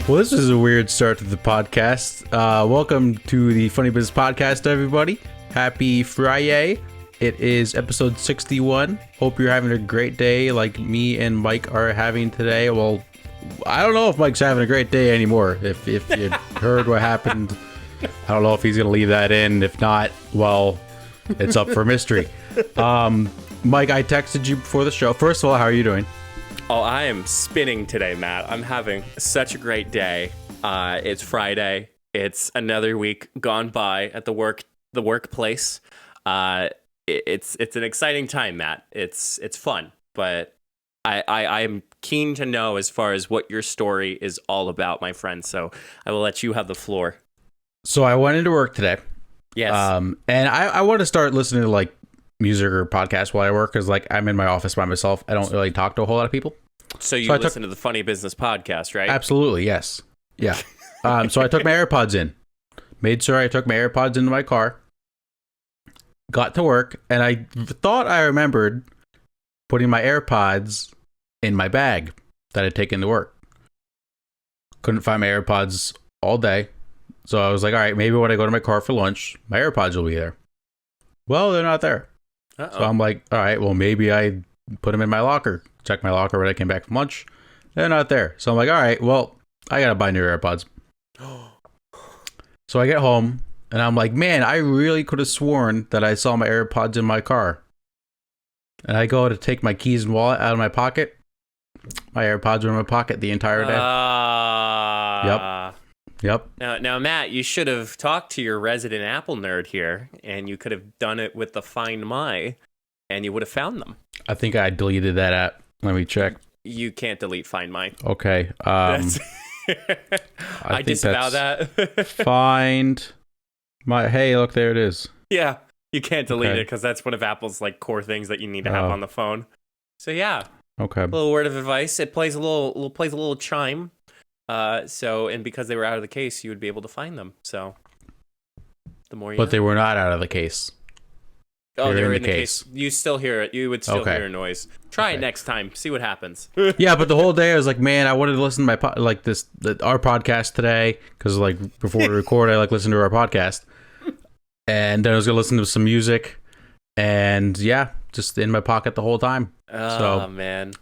Well, this is a weird start to the podcast. Welcome to the Funny Business Podcast, everybody. Happy Friday. It is episode 61. Hope you're having a great day like me and Mike are having today. Well, I don't know if Mike's having a great day anymore. If you heard what happened, I don't know if he's going to leave that in. If not, well, it's up for mystery. Mike, I texted you before the show. First of all, how are you doing? Oh, I am spinning today, Matt. I'm having such a great day. It's Friday. It's another week gone by at the workplace. It's an exciting time, Matt. It's fun, but I'm keen to know as far as what your story is all about, my friend. So I will let you have the floor. So I went into work today. Yes. And I want to start listening to like music or podcasts while I work because like I'm in my office by myself. I don't really talk to a whole lot of people. So you listen to the Funny Business Podcast, right? Absolutely, yes. Yeah. So I took my AirPods in. Made sure I took my AirPods into my car. Got to work, and I thought I remembered putting my AirPods in my bag that I'd taken to work. Couldn't find my AirPods all day. So I was like, all right, maybe when I go to my car for lunch, my AirPods will be there. Well, they're not there. Uh-oh. So I'm like, all right, well, maybe I put them in my locker. Check my locker when I came back from lunch. They're not there. So I'm like, all right, well, I got to buy new AirPods. So I get home and I'm like, man, I really could have sworn that I saw my AirPods in my car. And I go to take my keys and wallet out of my pocket. My AirPods were in my pocket the entire day. Yep. Now, Matt, you should have talked to your resident Apple nerd here, and you could have done it with the Find My, and you would have found them. I think I deleted that app. Let me check. You can't delete Find My. Okay. I disavow that. Find My. Hey, look, there it is. Yeah, you can't delete it because that's one of Apple's like core things that you need to have on the phone. So yeah. Okay. A little word of advice. It plays a little chime. And because they were out of the case, you would be able to find them. So the more you But they were not out of the case. Oh, they were in the case. You still hear it. You would still hear a noise. Try it next time. See what happens. Yeah, but the whole day I was like, man, I wanted to listen to my our podcast today because like before we record, I like listen to our podcast, and then I was gonna listen to some music, and yeah, just in my pocket the whole time. Oh man.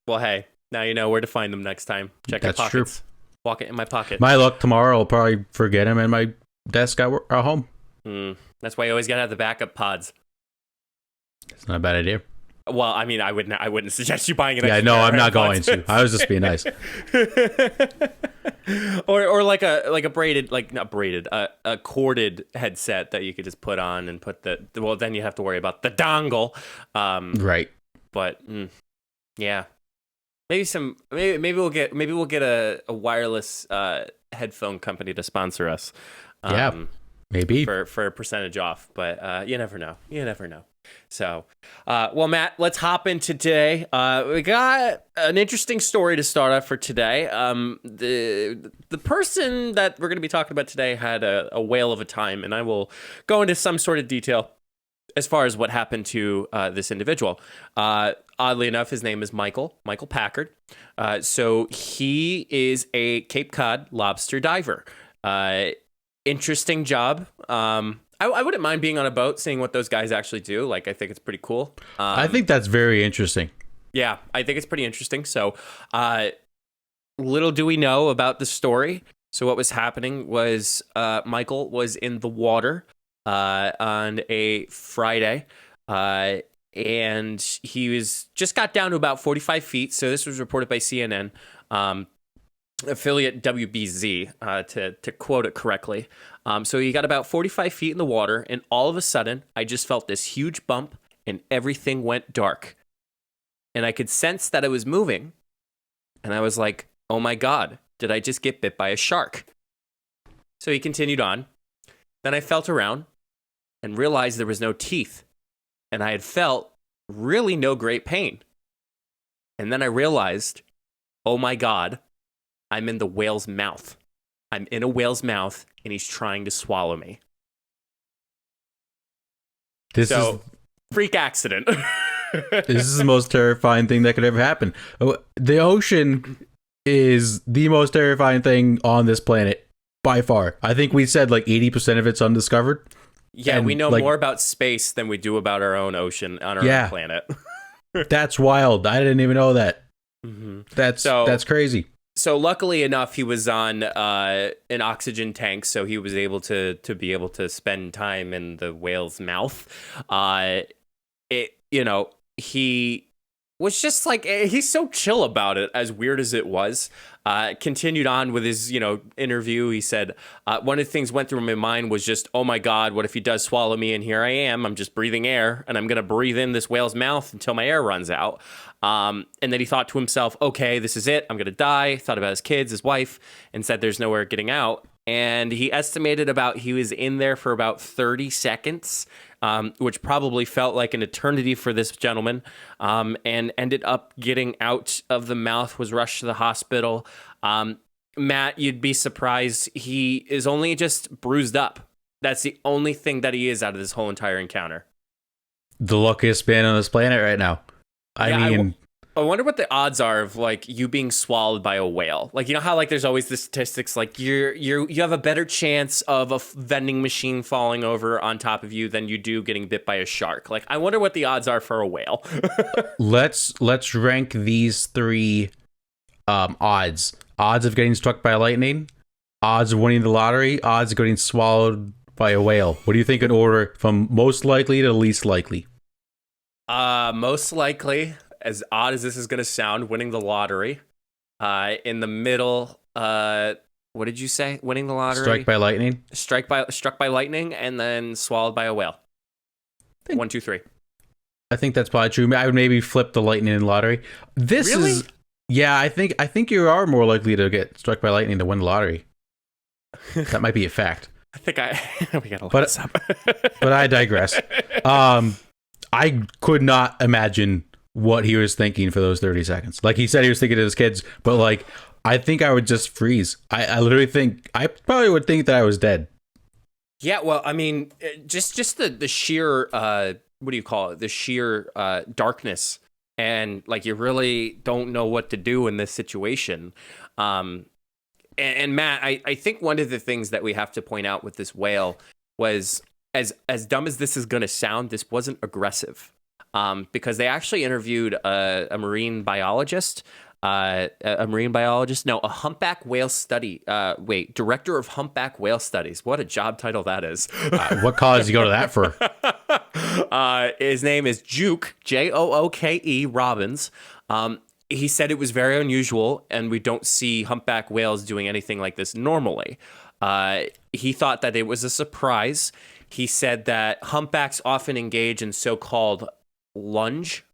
Well, hey, now you know where to find them next time. Check your pockets. True. Walk it in my pocket. My luck, tomorrow I'll probably forget them in my desk at home. That's why you always gotta have the backup pods. It's not a bad idea. Well, I mean, I wouldn't suggest you buying an. Yeah, no, I'm not going to. I was just being nice. or like a braided, like not braided, a corded headset that you could just put on and put well, then you have to worry about the dongle. Right. But yeah, maybe we'll get a wireless headphone company to sponsor us. Yeah, maybe for a percentage off. But you never know. So, well, Matt, let's hop into today. We got an interesting story to start off for today. The person that we're going to be talking about today had a whale of a time, and I will go into some sort of detail as far as what happened to this individual. Oddly enough, his name is Michael Packard. So he is a Cape Cod lobster diver. Interesting job. I wouldn't mind being on a boat, seeing what those guys actually do. Like, I think it's pretty cool. I think that's very interesting. Yeah, I think it's pretty interesting. So, little do we know about the story. So what was happening was Michael was in the water on a Friday, and he just got down to about 45 feet. So this was reported by CNN. Affiliate WBZ, to quote it correctly. So he got about 45 feet in the water, and all of a sudden, I just felt this huge bump, and everything went dark. And I could sense that it was moving, and I was like, oh my God, did I just get bit by a shark? So he continued on. Then I felt around and realized there was no teeth, and I had felt really no great pain. And then I realized, oh my God, I'm in the whale's mouth. I'm in a whale's mouth, and he's trying to swallow me. This is freak accident. This is the most terrifying thing that could ever happen. The ocean is the most terrifying thing on this planet by far. I think we said like 80% of it's undiscovered. Yeah, And, we know like, more about space than we do about our own ocean on our own planet. That's wild. I didn't even know that. Mm-hmm. That's crazy. So luckily enough, he was on an oxygen tank, so he was able to be able to spend time in the whale's mouth. He was just like, he's so chill about it, as weird as it was. Continued on with his, interview. He said, one of the things went through my mind was just, oh my God, what if he does swallow me? And here I am. I'm just breathing air, and I'm going to breathe in this whale's mouth until my air runs out. And then he thought to himself, okay, this is it. I'm going to die. Thought about his kids, his wife, and said there's nowhere getting out. And he estimated he was in there for about 30 seconds, which probably felt like an eternity for this gentleman, and ended up getting out of the mouth, was rushed to the hospital. Matt, you'd be surprised. He is only just bruised up. That's the only thing that he is out of this whole entire encounter. The luckiest man on this planet right now. I wonder what the odds are of like you being swallowed by a whale. Like, how like there's always the statistics like you have a better chance of a vending machine falling over on top of you than you do getting bit by a shark. Like, I wonder what the odds are for a whale. Let's rank these three odds. Odds of getting struck by lightning, odds of winning the lottery, odds of getting swallowed by a whale. What do you think in order from most likely to least likely? Most likely, as odd as this is going to sound, winning the lottery. In the middle, what did you say? Winning the lottery? Struck by lightning? Struck by lightning, and then swallowed by a whale. 1, 2, 3. I think that's probably true. I would maybe flip the lightning and lottery. Yeah, I think you are more likely to get struck by lightning to win the lottery. That might be a fact. I think we gotta look this up. But I digress. I could not imagine what he was thinking for those 30 seconds. Like he said, he was thinking of his kids, but like, I think I would just freeze. I literally think, I probably would think that I was dead. Yeah, well, I mean, just the sheer, what do you call it? The sheer darkness. And like, you really don't know what to do in this situation. And Matt, I think one of the things that we have to point out with this whale was, as dumb as this is going to sound, this wasn't aggressive. Because they actually interviewed a marine biologist, a humpback whale study. Director of humpback whale studies. What a job title that is. What college did you go to that for? His name is Juke, Jooke Robbins. He said it was very unusual, and we don't see humpback whales doing anything like this normally. He thought that it was a surprise. He said that humpbacks often engage in so-called lunge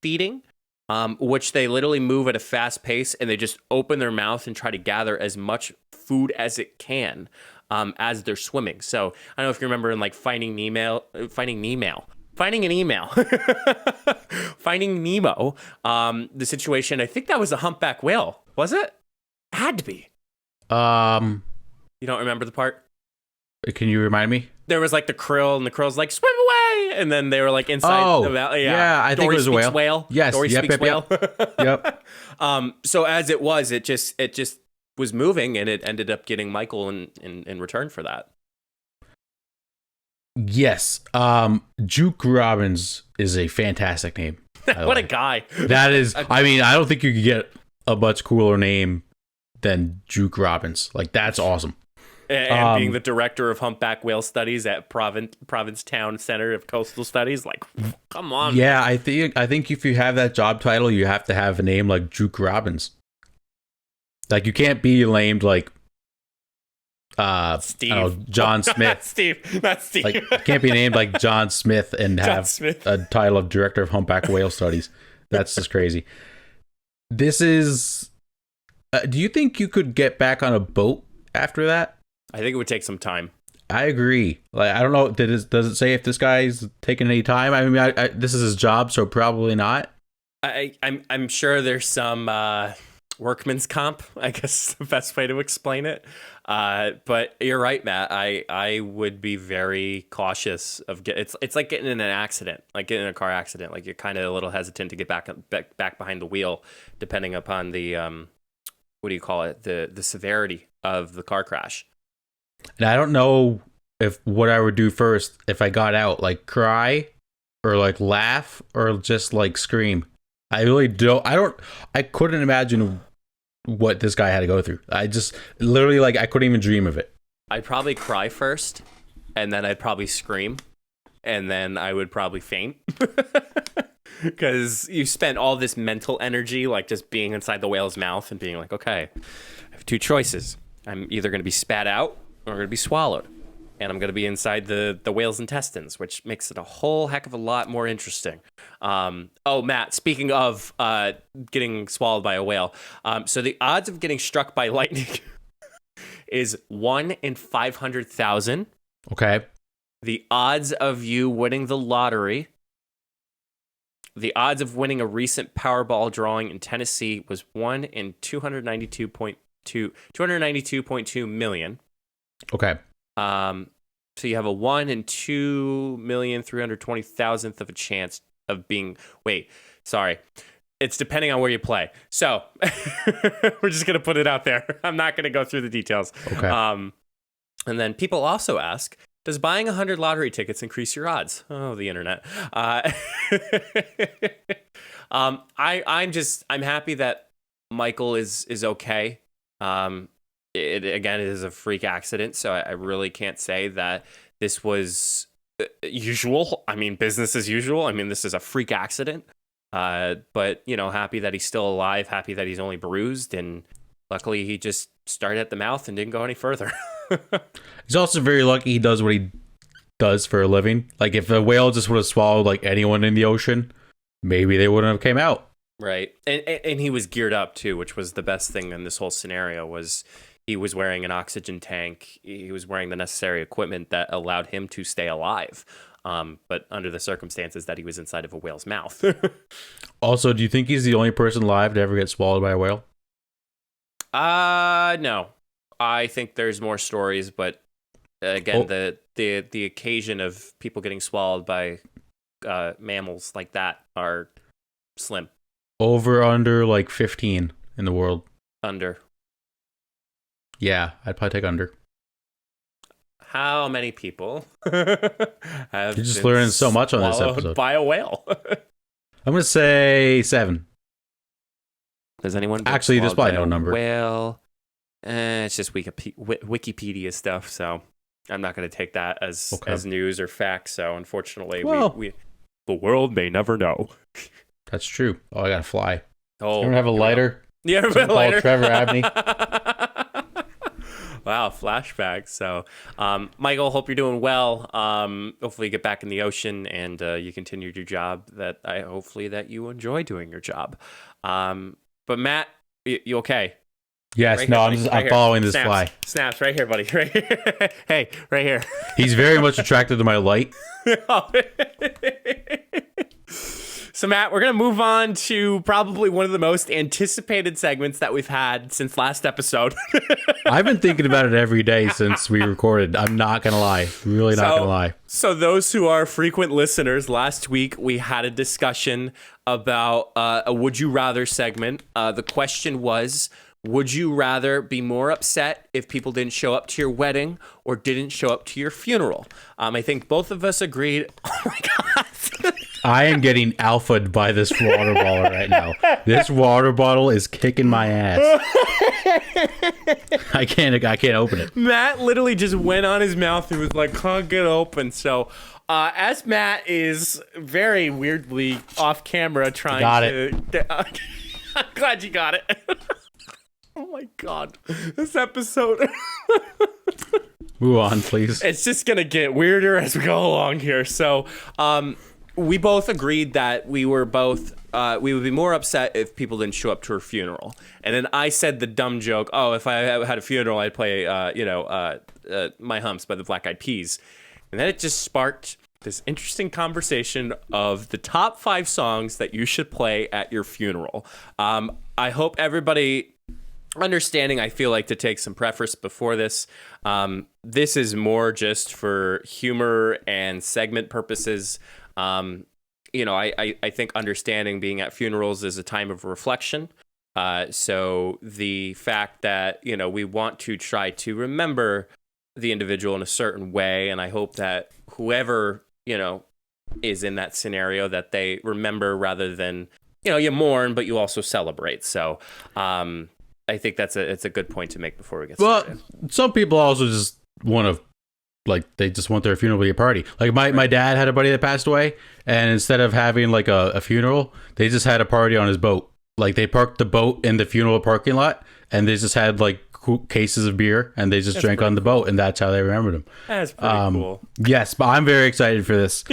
feeding, which they literally move at a fast pace, and they just open their mouth and try to gather as much food as it can as they're swimming. So I don't know if you remember in like Finding Nemo, the situation. I think that was a humpback whale. Was it? Had to be. You don't remember the part? Can you remind me? There was like the krill, and the krill's like, swim away! And then they were like inside the valley. Yeah, I think it was a whale. Yes, Dory speaks whale. Yep. So as it was, it just was moving, and it ended up getting Michael in return for that. Yes. Juke Robbins is a fantastic name. What a guy. That is, I mean, I don't think you could get a much cooler name than Juke Robbins. Like, that's awesome. And being the director of humpback whale studies at Provincetown Center of Coastal Studies, like, come on. Yeah, I think if you have that job title, you have to have a name like Juke Robbins. Like, you can't be named like Steve. John Smith. Steve, not Steve. Like, you can't be named like John Smith and have a title of director of humpback whale studies. That's just crazy. This is. Do you think you could get back on a boat after that? I think it would take some time. I agree. Like, I don't know. Does it say if this guy's taking any time? I mean, this is his job, so probably not. I'm sure there's some workman's comp, I guess the best way to explain it. But you're right, Matt. I would be very cautious of it's like getting in an accident, like getting in a car accident. Like, you're kind of a little hesitant to get back behind the wheel, depending upon the what do you call it? The severity of the car crash. And I don't know if what I would do first if I got out, like cry or like laugh or just like scream. I really don't. I couldn't imagine what this guy had to go through. I just literally like I couldn't even dream of it. I'd probably cry first, and then I'd probably scream, and then I would probably faint. Because you spent all this mental energy, like just being inside the whale's mouth and being like, okay, I have two choices. I'm either going to be spat out or I'm going to be swallowed. And I'm going to be inside the whale's intestines, which makes it a whole heck of a lot more interesting. Matt, speaking of getting swallowed by a whale, so the odds of getting struck by lightning is 1 in 500,000. Okay. The odds of you winning the lottery, the odds of winning a recent Powerball drawing in Tennessee was 1 in 292.2 million. Okay. So you have a 1 in 2,320,000th of a chance of being. Wait, sorry. It's depending on where you play. So we're just gonna put it out there. I'm not gonna go through the details. Okay. And then people also ask, does buying 100 lottery tickets increase your odds? Oh, the internet. I'm happy that Michael is okay. It is a freak accident, so I really can't say that this was usual. I mean, business as usual. I mean, this is a freak accident. But happy that he's still alive. Happy that he's only bruised, and luckily he just started at the mouth and didn't go any further. He's also very lucky he does what he does for a living. Like if a whale just would have swallowed like anyone in the ocean, maybe they wouldn't have came out. Right, and he was geared up too, which was the best thing in this whole scenario. Was he was wearing an oxygen tank. He was wearing the necessary equipment that allowed him to stay alive. But under the circumstances that he was inside of a whale's mouth. Also, do you think he's the only person alive to ever get swallowed by a whale? No. I think there's more stories, but again, the occasion of people getting swallowed by mammals like that are slim. Over under like 15 in the world. Under. Yeah, I'd probably take under. How many people have You're just learning so much on this episode. By a whale? I'm going to say 7. Does anyone actually? There's probably no number. Whale. It's just Wikipedia stuff, so I'm not going to take that as news or fact. So unfortunately, we the world may never know. That's true. Oh, I got to fly. Oh, you don't have a lighter? You ever have a lighter? Trevor Abney. Wow, flashback. So, Michael, hope you're doing well. Hopefully you get back in the ocean and you continue your job. Hopefully that you enjoy doing your job. But Matt, you okay? Yes. Right no, here, I'm following this fly. Snaps right here, buddy. Right here. Hey, right here. He's very much attracted to my light. So, Matt, we're going to move on to probably one of the most anticipated segments that we've had since last episode. I've been thinking about it every day since we recorded. I'm not going to lie. Really not going to lie. So those who are frequent listeners, last week we had a discussion about a Would You Rather segment. The question was, would you rather be more upset if people didn't show up to your wedding or didn't show up to your funeral? I think both of us agreed. Oh, my God. I am getting alphaed by this water bottle right now. This water bottle is kicking my ass. I can't open it. Matt literally just went on his mouth and was like, can't get open. So as Matt is very weirdly off camera trying I'm glad you got it. Oh my God. This episode. Move on, please. It's just going to get weirder as we go along here. So, we both agreed that we would be more upset if people didn't show up to her funeral. And then I said the dumb joke, oh, if I had a funeral, I'd play, My Humps by the Black Eyed Peas. And then it just sparked this interesting conversation of the top 5 songs that you should play at your funeral. I hope everybody understanding, I feel like to take some preface before this. This is more just for humor and segment purposes. I think understanding being at funerals is a time of reflection. So the fact that, we want to try to remember the individual in a certain way, and I hope that whoever, is in that scenario, that they remember rather than, you mourn, but you also celebrate. So I think it's a good point to make before we get started. Well, some people also just want to, like, they just want their funeral to be a party. Like my dad had a buddy that passed away, and instead of having like a funeral, they just had a party on his boat. Like, they parked the boat in the funeral parking lot, and they just had like cases of beer, and they just drank on the boat, and that's how they remembered him. That's pretty cool. Yes, but I'm very excited for this.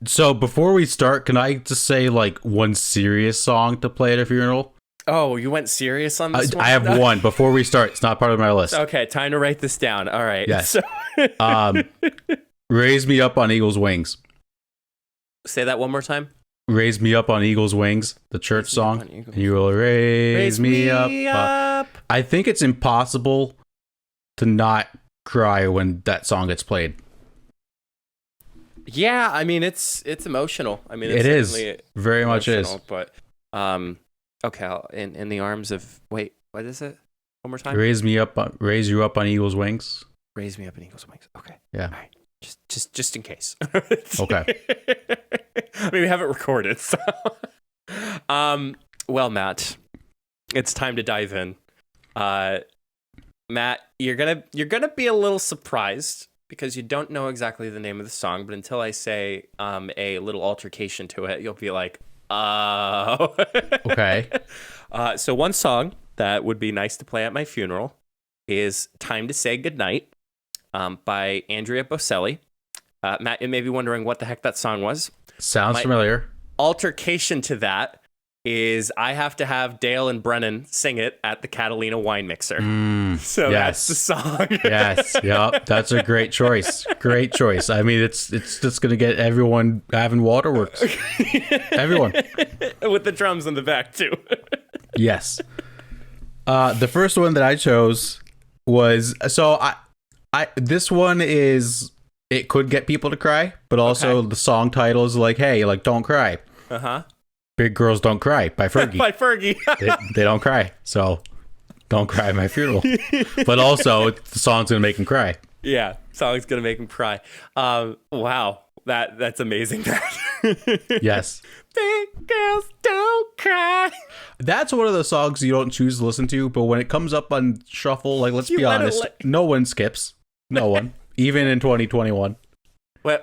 So before we start, can I just say like one serious song to play at a funeral? Oh, you went serious on this one? I have one before we start. It's not part of my list. Okay, time to write this down. All right. Yes. Raise Me Up on Eagle's Wings. Say that one more time. Raise Me Up on Eagle's Wings, the church song. And you will raise me up. I think it's impossible to not cry when that song gets played. Yeah, I mean, it's emotional. I mean, it is. Very much is. But okay, in the arms of, wait, what is it? One more time. Raise you up on Eagle's Wings. Raise me up on Eagle's Wings. Okay. Yeah. All right. Just in case. Okay. I mean, we have it recorded. So. Well, Matt, it's time to dive in. Matt, you're gonna be a little surprised because you don't know exactly the name of the song, but until I say a little altercation to it, you'll be like, oh. Okay. So one song that would be nice to play at my funeral is Time to Say Goodnight by Andrea Bocelli. Matt, you may be wondering what the heck that song was. Sounds familiar. Altercation to that is I have to have Dale and Brennan sing it at the Catalina Wine Mixer. So yes. That's the song. Yes. Yep. That's a great choice. Great choice. I mean, it's just going to get everyone having waterworks. Everyone. With the drums in the back, too. Yes. The first one that I chose was, so this one is, it could get people to cry, but also the song title is like, hey, like, don't cry. Uh-huh. Big Girls Don't Cry by Fergie. By Fergie. they don't cry, so don't cry at my funeral. But also, the song's gonna make him cry. Yeah, song's gonna make him cry. Wow, that's amazing. Yes. Big girls don't cry. That's one of the songs you don't choose to listen to, but when it comes up on shuffle, like, let's be honest, no one skips. No one, even in 2021. How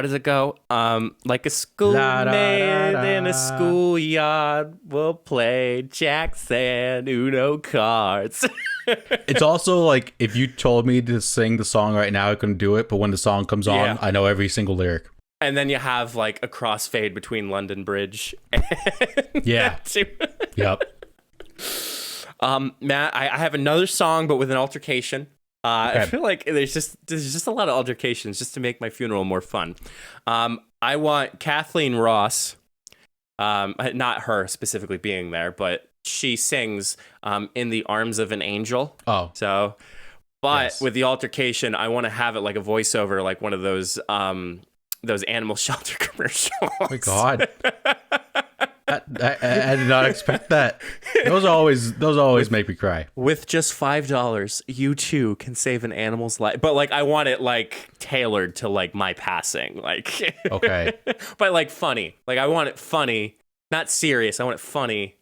does it go? Like a schoolmate in a schoolyard will play jacks and Uno cards. It's also like, if you told me to sing the song right now, I couldn't do it, but when the song comes on, I know every single lyric. And then you have like a crossfade between London Bridge and Yep. Matt, I have another song, but with an altercation. I feel like there's just a lot of altercations just to make my funeral more fun. I want Kathleen Ross, not her specifically being there, but she sings In the Arms of an Angel. Oh. So, but with the altercation, I want to have it like a voiceover, like one of those animal shelter commercials. Oh my God. I did not expect that. Those always make me cry. With just $5, you too can save an animal's life. But like, I want it like tailored to like my passing. Like, okay, but like funny. Like, I want it funny, not serious. I want it funny.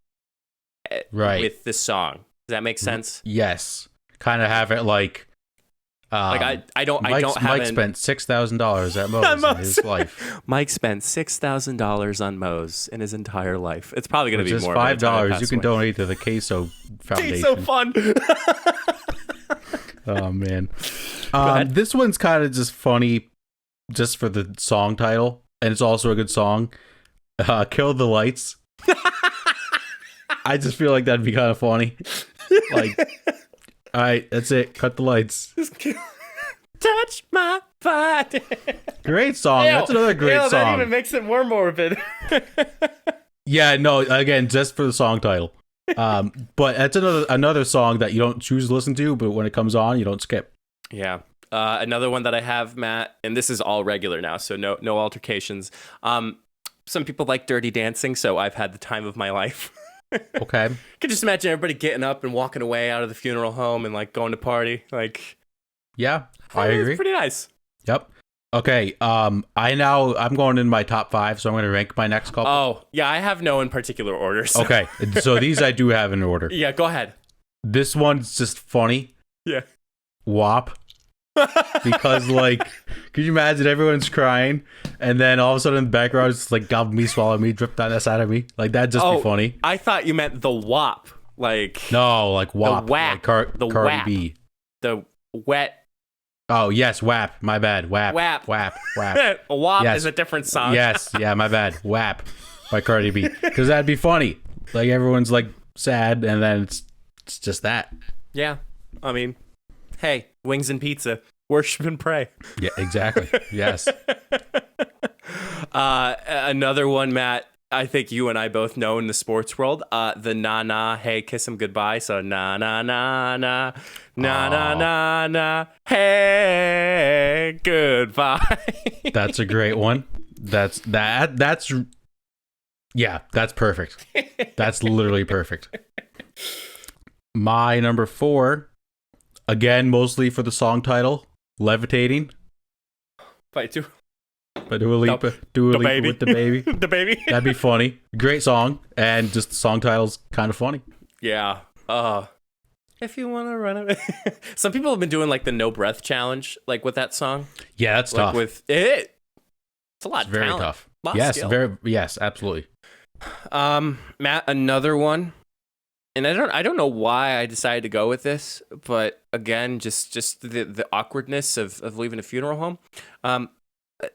Right. With this song. Does that make sense? Yes. Kind of have it like. Like I don't Mike have spent $6,000 at Moe's in his life. Mike spent $6,000 on Moe's in his entire life. It's probably going to be just more. $5 you can donate to the Queso Foundation. Queso Fund. Oh man, this one's kind of just funny, just for the song title, and it's also a good song. Kill the Lights. I just feel like that'd be kind of funny. Like, all right, that's it. Cut the lights. Touch my body. Great song. That's another great song. That even makes it more morbid. Yeah, no, again, just for the song title. But that's another song that you don't choose to listen to, but when it comes on, you don't skip. Yeah. Another one that I have, Matt, and this is all regular now, so no altercations. some people like Dirty Dancing, so I've had the time of my life. Okay. I could just imagine everybody getting up and walking away out of the funeral home and like going to party. Like, Yeah, I agree. It's pretty nice. Yep. Okay. I'm going in my top 5, so I'm going to rank my next couple. Oh, yeah, I have no in particular order. So. Okay. So these I do have in order. Yeah, go ahead. This one's just funny. Yeah. WAP. Because, like, could you imagine everyone's crying and then all of a sudden in the background it's like gobble me, swallow me, drip down that side of me? Like, that'd just be funny. I thought you meant the WAP. Like, no, like WAP. The WAP. Like The Cardi WAP. B. The wet. Oh, yes, WAP. My bad. WAP. WAP. WAP. WAP. A WAP Yes. is a different song. Yes, yeah, my bad. WAP by Cardi B. Because that'd be funny. Like, everyone's, like, sad, and then it's just that. Yeah. I mean, hey, wings and pizza. Worship and pray. Yeah, exactly. Yes. Another one, Matt, I think you and I both know in the sports world, the na-na, hey, kiss him goodbye. So na-na-na-na, na-na-na-na, hey, goodbye. That's a great one. That's perfect. That's literally perfect. My number 4, again, mostly for the song title, Levitating. By Dua Lipa. Dua Lipa baby. with the baby. The baby. That'd be funny. Great song, and just the song title's kind of funny. Yeah. If you want to run it. Some people have been doing like the no breath challenge, like with that song. Yeah, that's Like tough. with it. It's a lot It's of very talent. tough. Lot of Yes, skill. yes, absolutely. Matt, another one. And I don't know why I decided to go with this, but again, just the awkwardness of leaving a funeral home.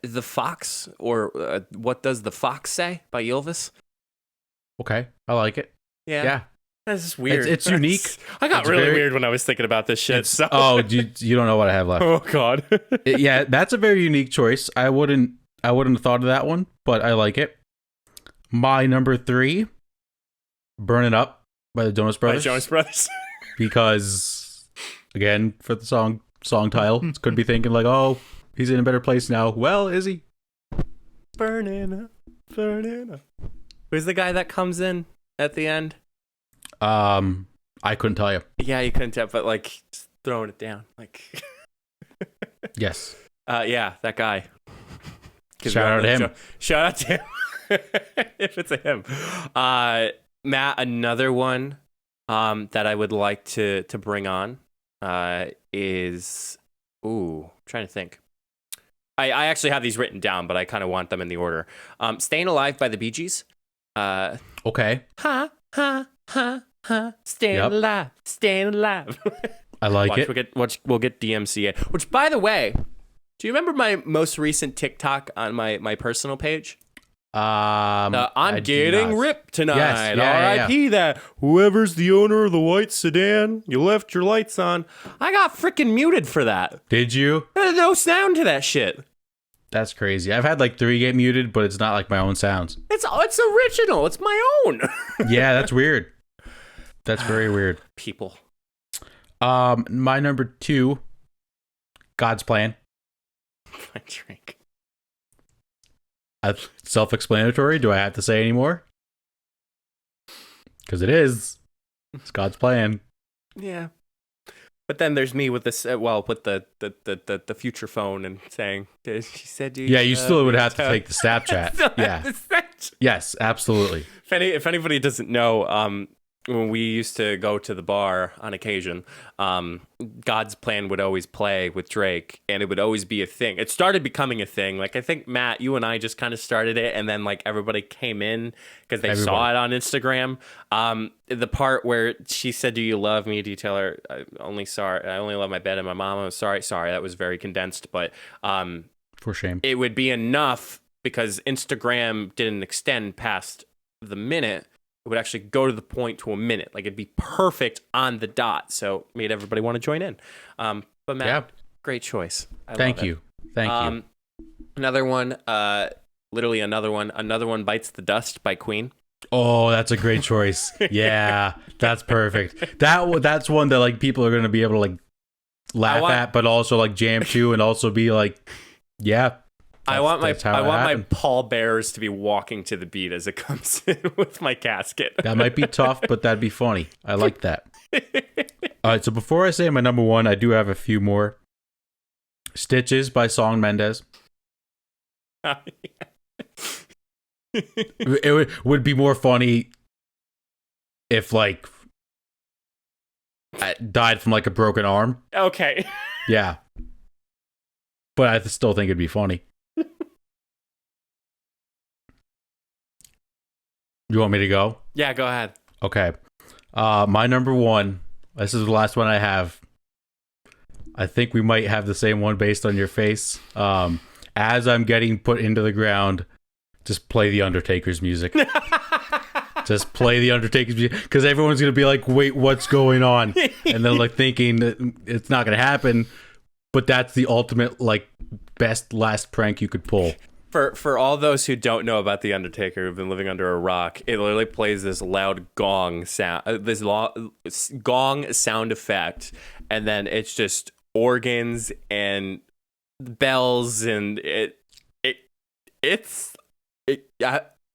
The Fox, or What Does the Fox Say by Elvis. Okay, I like it. Yeah. That's just weird. It's unique. I got It's really very- weird when I was thinking about this shit. So. Oh, you don't know what I have left. Oh God. Yeah, that's a very unique choice. I wouldn't have thought of that one, but I like it. My number 3, Burn It Up by the Jonas Brothers. By Jonas Brothers. Because, again, for the song title, it could be thinking like, oh, he's in a better place now. Well, is he? Burning up. Who's the guy that comes in at the end? I couldn't tell you. Yeah, you couldn't tell, but like just throwing it down. Like Yes. Yeah, that guy. Shout out to him. Shout out to him. If it's a him. Matt, another one that I would like to bring on is trying to think. I actually have these written down, but I kind of want them in the order. Staying Alive by the Bee Gees. Okay. Ha ha ha ha. Staying alive. Staying alive. I like it. We'll get DMCA. Which, by the way, do you remember my most recent TikTok on my personal page? I'm getting ripped tonight. Yes, R.I.P. that. Whoever's the owner of the white sedan, you left your lights on. I got freaking muted for that. Did you? There's no sound to that shit. That's crazy. I've had like 3 get muted, but it's not like my own sounds. It's original. It's my own. Yeah, that's weird. That's very weird. People. My number 2, God's Plan. My drink. Self-explanatory. Do I have to say any more? Because it is. It's God's plan. Yeah. But then there's me with this, with the future phone and saying, she said you. Yeah, you still would have to take the Snapchat. Yeah. Yes, absolutely. If anybody doesn't know, when we used to go to the bar on occasion, God's Plan would always play with Drake, and it would always be a thing. It started becoming a thing. Like, I think, Matt, you and I just kind of started it, and then, like, everybody came in because they saw it on Instagram. The part where she said, do you love me? Do you tell her, I only love my bed and my mama? Sorry, that was very condensed, but for shame. It would be enough because Instagram didn't extend past the minute. It would actually go to the point to a minute. Like, it'd be perfect on the dot. So made everybody want to join in. But Matt, great choice. Thank you. Another one, literally another one, Bites the Dust by Queen. Oh, that's a great choice. Yeah, that's perfect. That's one that like people are going to be able to like laugh at, but also like jam to and also be like, yeah, I want my happened. pallbearers to be walking to the beat as it comes in with my casket. That might be tough, but that'd be funny. I like that. All right, so before I say my number one, I do have a few more. Stitches by Shawn Mendes. It would be more funny if, like, I died from, like, a broken arm. Okay. Yeah. But I still think it'd be funny. You want me to go? Yeah, go ahead. Okay. My number one, this is the last one I have. I think we might have the same one based on your face. As I'm getting put into the ground, just play the Undertaker's music. Just play the Undertaker's music. Because everyone's going to be like, wait, what's going on? And they're like thinking that it's not going to happen. But that's the ultimate, like, best last prank you could pull. For all those who don't know about the Undertaker, who've been living under a rock, it literally plays this loud gong sound, gong sound effect, and then it's just organs and bells, and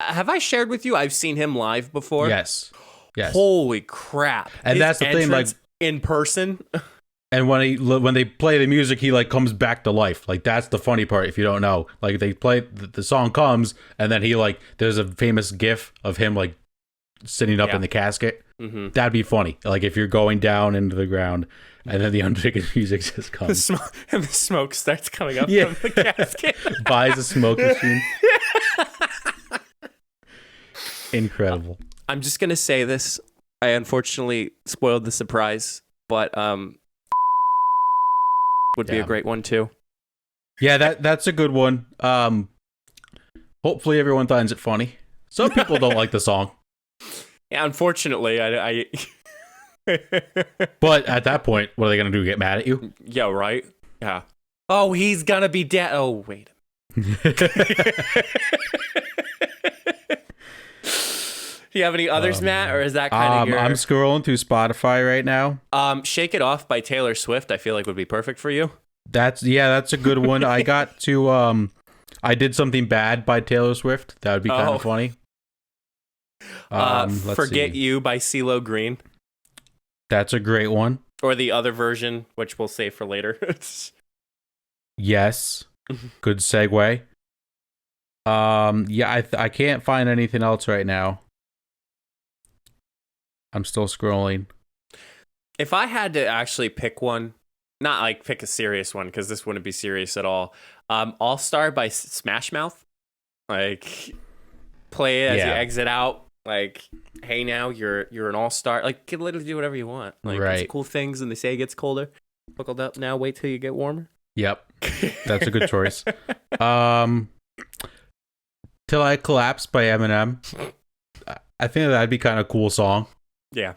have I shared with you? I've seen him live before. Yes. Holy crap! And that's the thing, like, in person. And when they play the music, he, like, comes back to life. Like, that's the funny part. If you don't know, like, they play the song comes, and then he, like, there's a famous GIF of him, like, sitting up in the casket. Mm-hmm. That'd be funny. Like, if you're going down into the ground, and then the Undertaker's music just comes, and the smoke starts coming up from the casket. Buys a smoke machine. Incredible. I'm just gonna say this. I unfortunately spoiled the surprise, but would be a great one too. Yeah, that's a good one. Hopefully everyone finds it funny. Some people don't like the song. Yeah, unfortunately, I But at that point, what are they gonna do? Get mad at you? Yeah, right. Yeah. Oh, he's gonna be dead. Oh, wait. Do you have any others, Matt, or is that kind of your... I'm scrolling through Spotify right now. Shake It Off by Taylor Swift, I feel like would be perfect for you. That's a good one. I got to I Did Something Bad by Taylor Swift. That would be kind of funny. Forget You by CeeLo Green. That's a great one. Or the other version, which we'll save for later. Yes. Good segue. I can't find anything else right now. I'm still scrolling. If I had to actually pick one, not like pick a serious one, because this wouldn't be serious at all. All Star by Smash Mouth. Like, play it as you exit out. Like, hey, now you're an all-star. Like, you can literally do whatever you want. Like, it's cool things, and they say it gets colder. Buckled up now, wait till you get warmer. Yep. That's a good choice. Till I Collapse by Eminem. I think that'd be kind of a cool song. Yeah.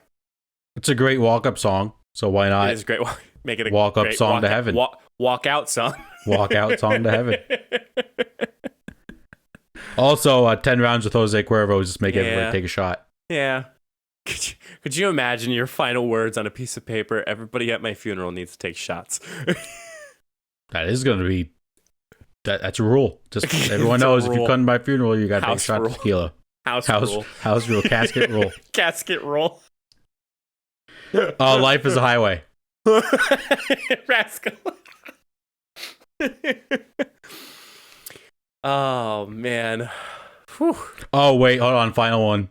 It's a great walk-up song, so why not? It is a great. Make it a walk-up song to heaven. Walk out song. Walk out song to heaven. Also, 10 rounds with Jose Cuervo, just make everybody take a shot. Yeah. Could you imagine your final words on a piece of paper? Everybody at my funeral needs to take shots. That is going to be... That's a rule. Just everyone knows if you come to my funeral, you got to take a shot of tequila. House rule. Casket rule. Casket rule. Life is a highway. Rascal. Oh, man. Whew. Oh, wait. Hold on. Final one.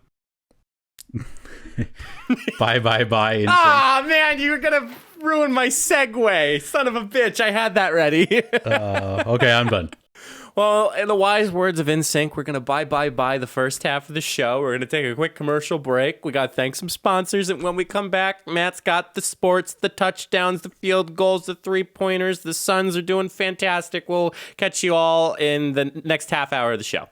Bye. Ah, man. You were going to ruin my segue. Son of a bitch. I had that ready. Okay, I'm done. Well, in the wise words of NSYNC, we're going to bye the first half of the show. We're going to take a quick commercial break. We got to thank some sponsors. And when we come back, Matt's got the sports, the touchdowns, the field goals, the three-pointers. The Suns are doing fantastic. We'll catch you all in the next half hour of the show.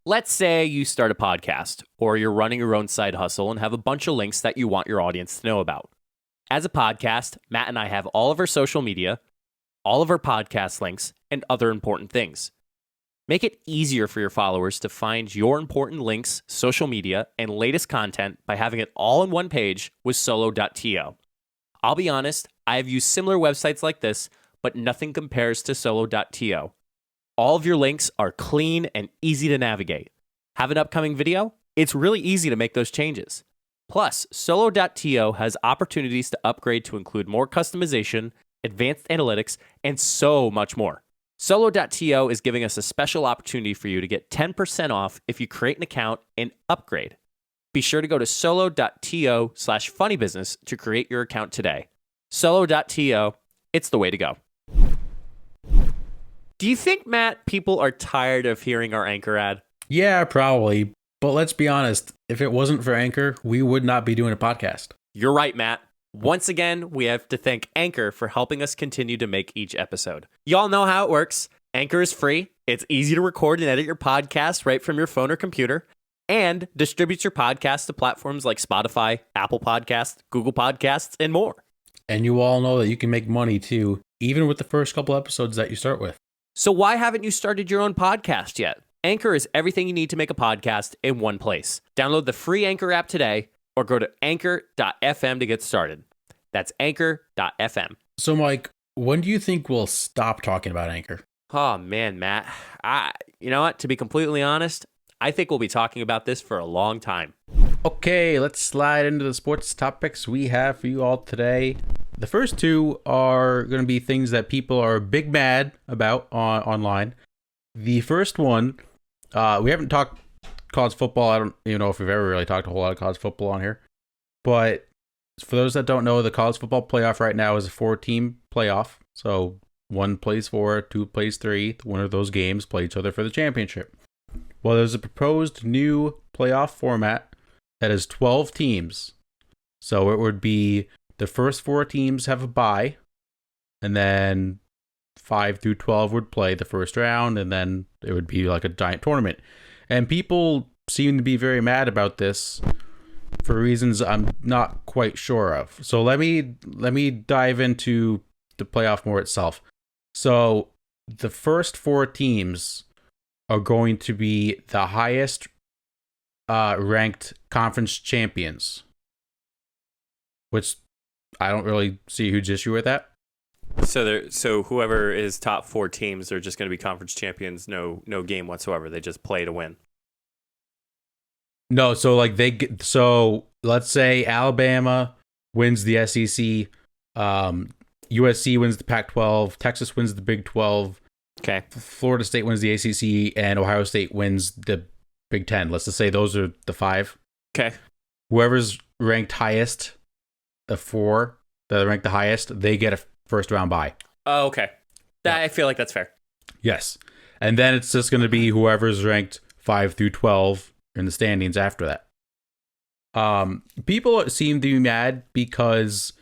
Let's say you start a podcast or you're running your own side hustle and have a bunch of links that you want your audience to know about. As a podcast, Matt and I have all of our social media, all of our podcast links, and other important things. Make it easier for your followers to find your important links, social media, and latest content by having it all in one page with solo.to. I'll be honest, I have used similar websites like this, but nothing compares to solo.to. All of your links are clean and easy to navigate. Have an upcoming video? It's really easy to make those changes. Plus, Solo.to has opportunities to upgrade to include more customization, advanced analytics, and so much more. Solo.to is giving us a special opportunity for you to get 10% off if you create an account and upgrade. Be sure to go to solo.to/funnybusiness to create your account today. Solo.to, it's the way to go. Do you think, Matt, people are tired of hearing our Anchor ad? Yeah, probably. But let's be honest, if it wasn't for Anchor, we would not be doing a podcast. You're right, Matt. Once again, we have to thank Anchor for helping us continue to make each episode. Y'all know how it works. Anchor is free. It's easy to record and edit your podcast right from your phone or computer, and distributes your podcast to platforms like Spotify, Apple Podcasts, Google Podcasts, and more. And you all know that you can make money too, even with the first couple episodes that you start with. So why haven't you started your own podcast yet? Anchor is everything you need to make a podcast in one place. Download the free Anchor app today or go to anchor.fm to get started. That's anchor.fm. So, Mike, when do you think we'll stop talking about Anchor? Oh, man, Matt. You know what? To be completely honest, I think we'll be talking about this for a long time. Okay, let's slide into the sports topics we have for you all today. The first two are going to be things that people are big mad about online. The first one, we haven't talked college football. I don't even know if we've ever really talked a whole lot of college football on here. But for those that don't know, the college football playoff right now is a 4-team playoff. So 1 plays 4, 2 plays 3. The winner of those games play each other for the championship. Well, there's a proposed new playoff format that is 12 teams. So it would be the first 4 teams have a bye, and then 5 through 12 would play the first round, and then it would be like a giant tournament. And people seem to be very mad about this for reasons I'm not quite sure of. So let me dive into the playoff more itself. So the first 4 teams are going to be the highest ranked conference champions, which I don't really see a huge issue with that. So whoever is top 4 teams are just going to be conference champions. No game whatsoever. They just play to win. No, so so let's say Alabama wins the SEC, USC wins the Pac-12, Texas wins the Big 12, okay, Florida State wins the ACC, and Ohio State wins the Big 10. Let's just say those are the 5. Okay. Whoever's ranked highest, the 4 that are ranked the highest, they get a first round bye. Oh, okay. I feel like that's fair. Yes. And then it's just going to be whoever's ranked 5 through 12 in the standings after that. People seem to be mad because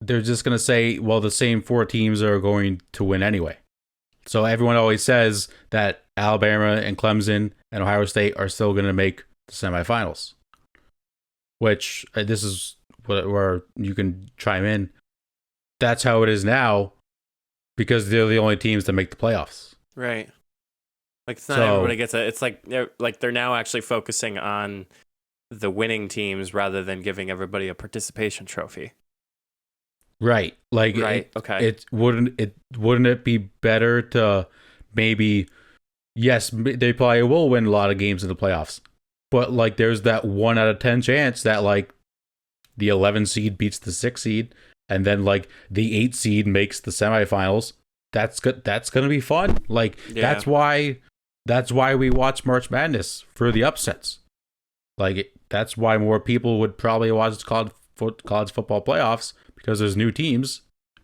they're just going to say, well, the same 4 teams are going to win anyway. So everyone always says that Alabama and Clemson and Ohio State are still going to make the semifinals, which this is where you can chime in. That's how it is now because they're the only teams that make the playoffs. Right. Like it's not everybody gets it. It's like they're now actually focusing on the winning teams rather than giving everybody a participation trophy. Right. Like right. Okay. Wouldn't it be better to maybe, yes, they probably will win a lot of games in the playoffs, but like there's that 1 out of 10 chance that like the 11 seed beats the 6 seed and then like the 8 seed makes the semifinals. That's good. That's going to be fun. Like that's why we watch March Madness, for the upsets. Like that's why more people would probably watch college football playoffs, because there's new teams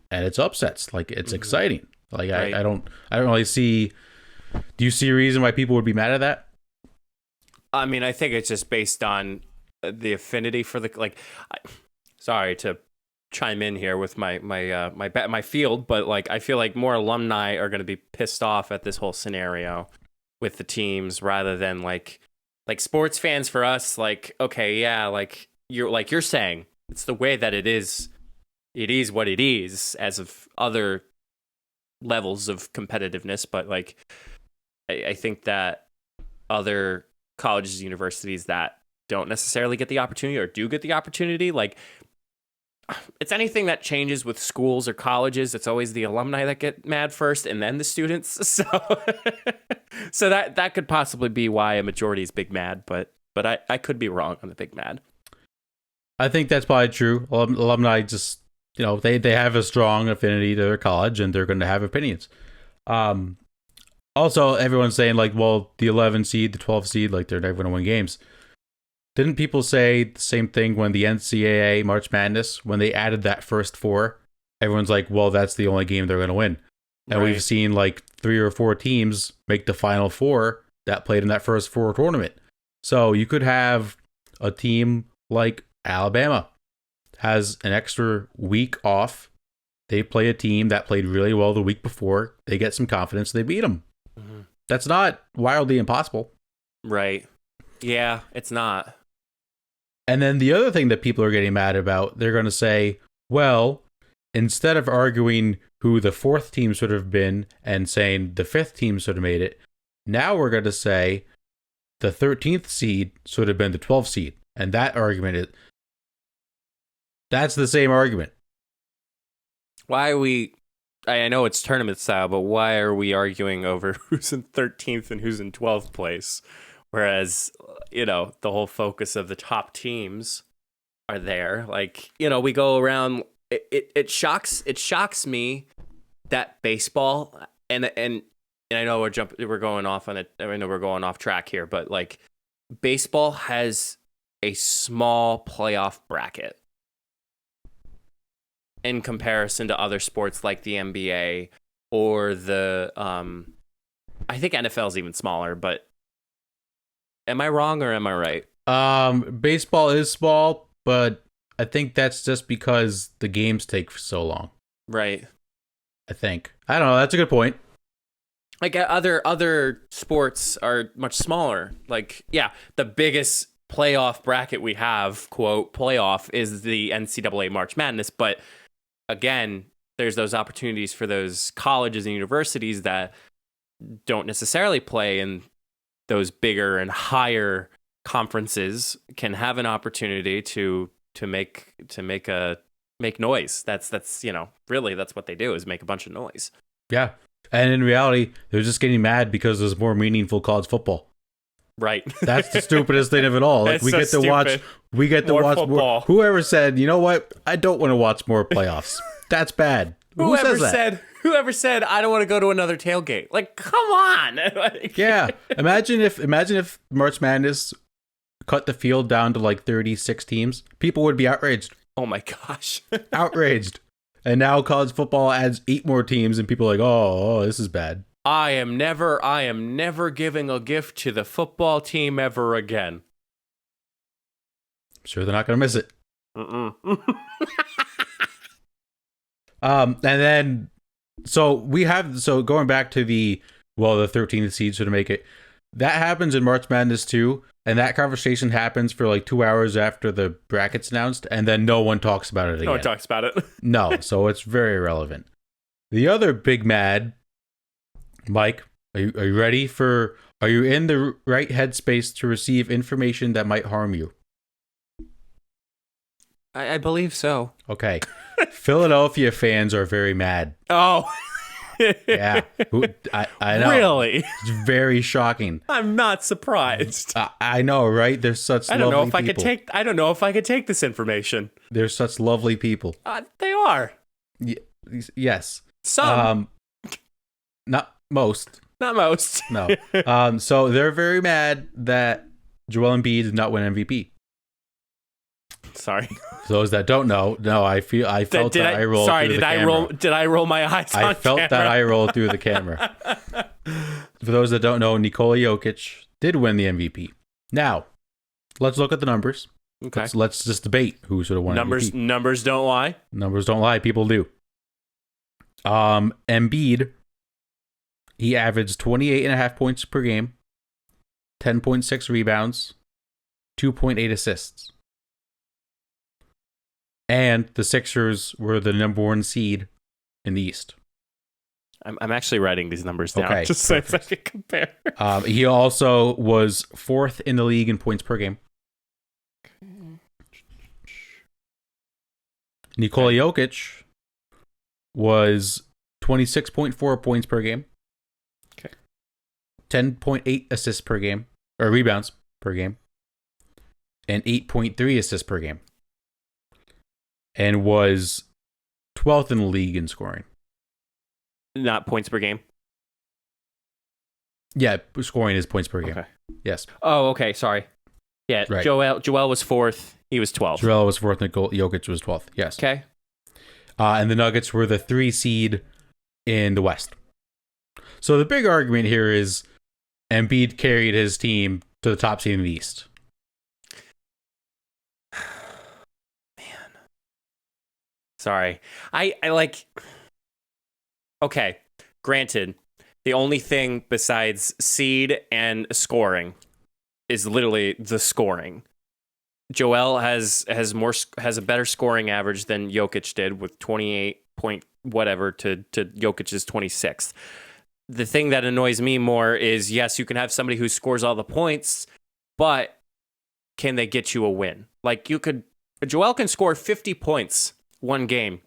and it's upsets. Like it's exciting. Like right. I don't really see. Do you see a reason why people would be mad at that? I mean, I think it's just based on the affinity for the sorry to chime in here with my field, but like I feel like more alumni are going to be pissed off at this whole scenario with the teams rather than like sports fans. For us, like, okay, yeah, like you're saying, it's the way that it is what it is as of other levels of competitiveness. But like I think that other colleges, universities that don't necessarily get the opportunity or do get the opportunity, like it's anything that changes with schools or colleges. It's always the alumni that get mad first, and then the students. So, so that could possibly be why a majority is big mad. But I could be wrong on the big mad. I think that's probably true. Alumni just, they have a strong affinity to their college, and they're going to have opinions. Also, everyone's saying like, well, the 11 seed, the 12 seed, like they're never going to win games. Didn't people say the same thing when the NCAA March Madness, when they added that first four? Everyone's like, well, that's the only game they're going to win. And we've seen like 3 or 4 teams make the Final Four that played in that first four tournament. So you could have a team like Alabama has an extra week off. They play a team that played really well the week before. They get some confidence. They beat them. Mm-hmm. That's not wildly impossible. Right. Yeah, it's not. And then the other thing that people are getting mad about, they're going to say, well, instead of arguing who the 4th team should have been and saying the 5th team should have made it, now we're going to say the 13th seed should have been the 12th seed. And that argument that's the same argument. Why are we, I know it's tournament style, but why are we arguing over who's in 13th and who's in 12th place? Whereas, the whole focus of the top teams are there. Like, we go around, it shocks me that baseball, and I know we're going off on it. I know we're going off track here, but like baseball has a small playoff bracket in comparison to other sports like the NBA or the I think NFL is even smaller, but am I wrong or am I right? Baseball is small, but I think that's just because the games take so long. Right. I think. I don't know, that's a good point. Like other sports are much smaller. Like, yeah, the biggest playoff bracket we have, quote, playoff, is the NCAA March Madness, but again, there's those opportunities for those colleges and universities that don't necessarily play in those bigger and higher conferences can have an opportunity to make noise. That's really that's what they do, is make a bunch of noise. Yeah. And in reality, they're just getting mad because there's more meaningful college football. Right. That's the stupidest thing of it all. Like, we get to watch football. Whoever said, you know what? I don't want to watch more playoffs. That's bad. Whoever said I don't want to go to another tailgate. Like, come on. Yeah. Imagine if March Madness cut the field down to like 36 teams. People would be outraged. Oh my gosh. Outraged. And now college football adds 8 more teams and people are like, oh, this is bad. I am never giving a gift to the football team ever again. I'm sure they're not going to miss it. And then, so going back to the 13th seed to make it, that happens in March Madness too. And that conversation happens for like 2 hours after the bracket's announced, and then no one talks about it again. No one talks about it. No, so it's very irrelevant. The other big mad, Mike, are you ready are you in the right headspace to receive information that might harm you? I believe so. Okay. Philadelphia fans are very mad. Oh. Yeah. I know. Really? It's very shocking. I'm not surprised. I know, right? They're such lovely people. I don't know if I could take this information. They're such lovely people. They are. Yes. Some. Not most. Not most. No. So they're very mad that Joel Embiid did not win MVP. Sorry. For those that don't know, I felt that eye roll through the camera. Did I roll my eyes on camera? I felt that eye roll through the camera. For those that don't know, Nikola Jokic did win the MVP. Now, let's look at the numbers. Okay. Let's just debate who should have won MVP. Numbers don't lie. Numbers don't lie. People do. Embiid, he averaged 28.5 points per game, 10.6 rebounds, 2.8 assists. And the Sixers were the number 1 seed in the East. I'm actually writing these numbers down, okay, just so I can compare. He also was 4th in the league in points per game. Nikola Jokic was 26.4 points per game. Okay. 10.8 assists per game, or rebounds per game, and 8.3 assists per game. And was 12th in the league in scoring. Not points per game? Yeah, scoring is points per game. Okay. Yes. Oh, okay. Sorry. Yeah, Right. Joel was 4th. He was 12th. Joel was 4th, Nikola Jokic was 12th. Yes. Okay. And the Nuggets were the 3 seed in the West. So the big argument here is Embiid carried his team to the top seed in the East. Man. Sorry. I like... Okay. Granted, the only thing besides seed and scoring is literally the scoring. Joel has a better scoring average than Jokic did with 28 point whatever to Jokic's 26th. The thing that annoys me more is, yes, you can have somebody who scores all the points, but can they get you a win? Like Joel can score 50 points one game.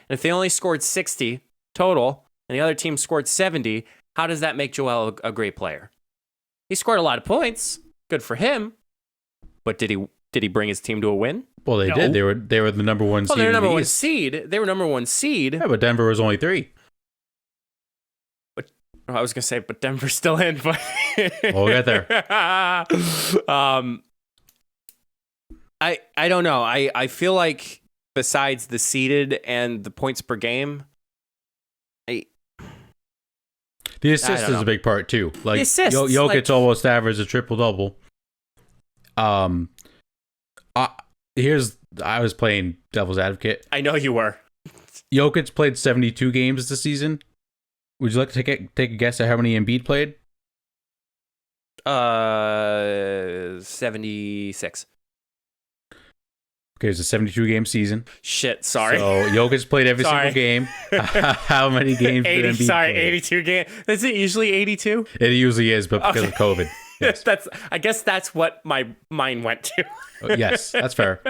And if they only scored 60 total and the other team scored 70, how does that make Joel a great player? He scored a lot of points. Good for him. But did he bring his team to a win? Well, they did. They were the number 1 seed. Well, they're in number the 1 East. seed. They were number 1 seed. Yeah, but Denver was only 3. But I was gonna say, but Denver's still in. But We'll get there. I don't know. I feel like besides the seeded and the points per game, The assist is a big part too. Like like, Jokic almost averaged a triple-double. I was playing devil's advocate. I know you were. Jokic played 72 games this season. Would you like to take a guess at how many Embiid played? 76. Okay, it was a 72-game season. Shit, sorry. So Jokic played every single game. How many games did Embiid play? 82 games. Is it usually 82? It usually is, but because of COVID. Yes. I guess that's what my mind went to. Yes, that's fair.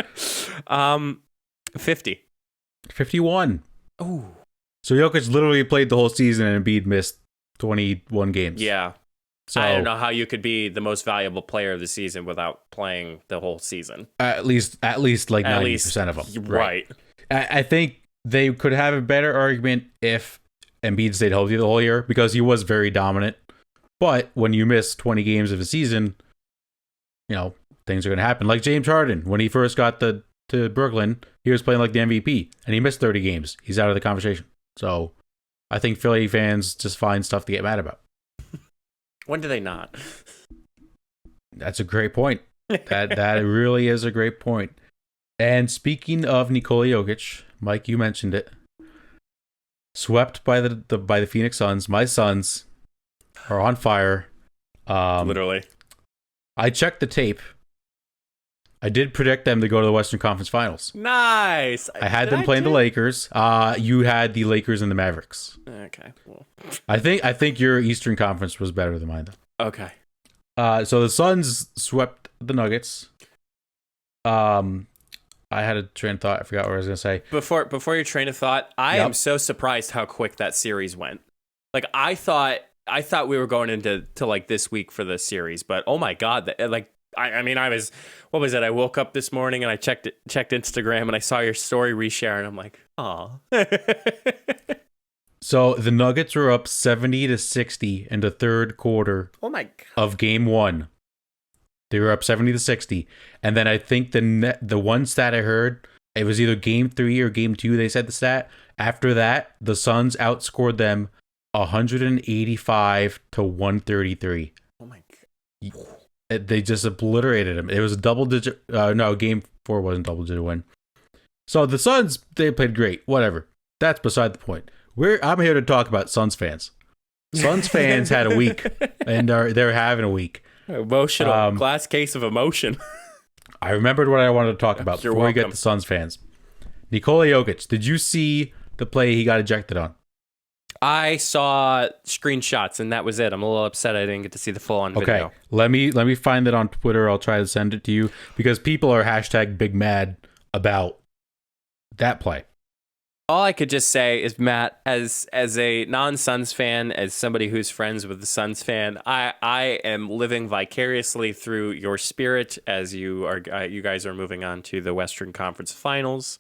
50. 51. Ooh. So Jokic literally played the whole season and Embiid missed 21 games. Yeah. So I don't know how you could be the most valuable player of the season without playing the whole season. At least like 90% of them. Right. I think they could have a better argument if Embiid stayed healthy the whole year because he was very dominant. But when you miss 20 games of a season, things are going to happen. Like James Harden, when he first got to Brooklyn, he was playing like the MVP and he missed 30 games. He's out of the conversation. So I think Philly fans just find stuff to get mad about. When do they not? That's a great point. That really is a great point. And speaking of Nikola Jokic, Mike, you mentioned it. Swept by the Phoenix Suns. My Suns are on fire. Literally. I checked the tape. I did predict them to go to the Western Conference Finals. Nice. I had them playing the Lakers. You had the Lakers and the Mavericks. Okay. Well. I think your Eastern Conference was better than mine, though. Okay. So the Suns swept the Nuggets. I had a train of thought. I forgot what I was going to say. Before your train of thought, I am so surprised how quick that series went. Like I thought we were going into like this week for the series, but oh my god, I was, what was it? I woke up this morning and I checked Instagram and I saw your story reshare and I'm like, aw. So the Nuggets were up 70-60 in the third quarter. Oh my god. Of game 1. They were up 70-60. And then I think the one stat I heard, it was either game 3 or game 2, they said the stat. After that, the Suns outscored them 185-133. Oh my god. They just obliterated them. It was a double-digit... no, game 4 wasn't double-digit win. So the Suns, they played great. Whatever. That's beside the point. I'm here to talk about Suns fans. Suns fans had a week, and they're having a week. Emotional. Glass case of emotion. I remembered what I wanted to talk about before we get to Suns fans. Nikola Jokic, did you see the play he got ejected on? I saw screenshots, and that was it. I'm a little upset I didn't get to see the full-on video. Okay, let me find it on Twitter. I'll try to send it to you, because people are #BigMad about that play. All I could just say is, Matt, as a non-Suns fan, as somebody who's friends with the Suns fan, I am living vicariously through your spirit as you guys are moving on to the Western Conference Finals.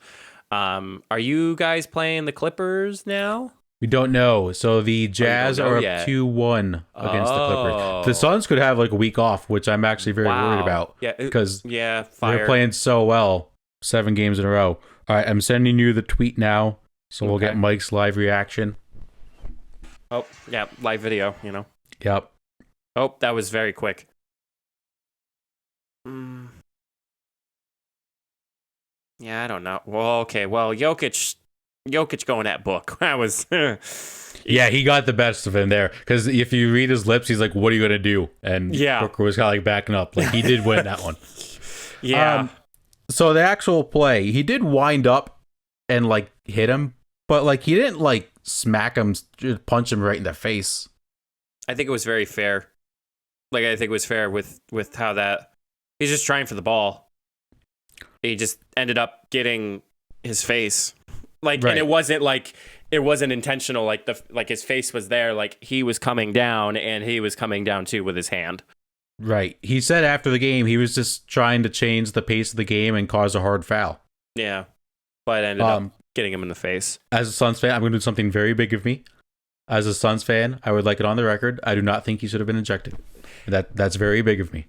Are you guys playing the Clippers now? We don't know. So the Jazz are up yet. 2-1 against the Clippers. The Suns could have like a week off, which I'm actually very worried about. Yeah, because they're playing so well, 7 games in a row. All right, I'm sending you the tweet now, so we'll get Mike's live reaction. Oh, yeah, live video, Yep. Oh, that was very quick. Yeah, I don't know. Well, okay. Well, Jokic going at Book. That was... Yeah, he got the best of him there. Because if you read his lips, he's like, what are you going to do? And Booker was kind of like backing up. Like, he did win that one. Yeah. So the actual play, he did wind up and like hit him, but like he didn't like smack him, punch him right in the face. I think it was very fair. Like, I think it was fair with how that... He's just trying for the ball. He just ended up getting his face. Like, right. And it wasn't intentional. Like his face was there. Like, he was coming down, and he was coming down too with his hand. Right. He said after the game he was just trying to change the pace of the game and cause a hard foul. Yeah, but ended up getting him in the face. As a Suns fan, I'm going to do something very big of me. As a Suns fan, I would like it on the record. I do not think he should have been ejected. That's very big of me.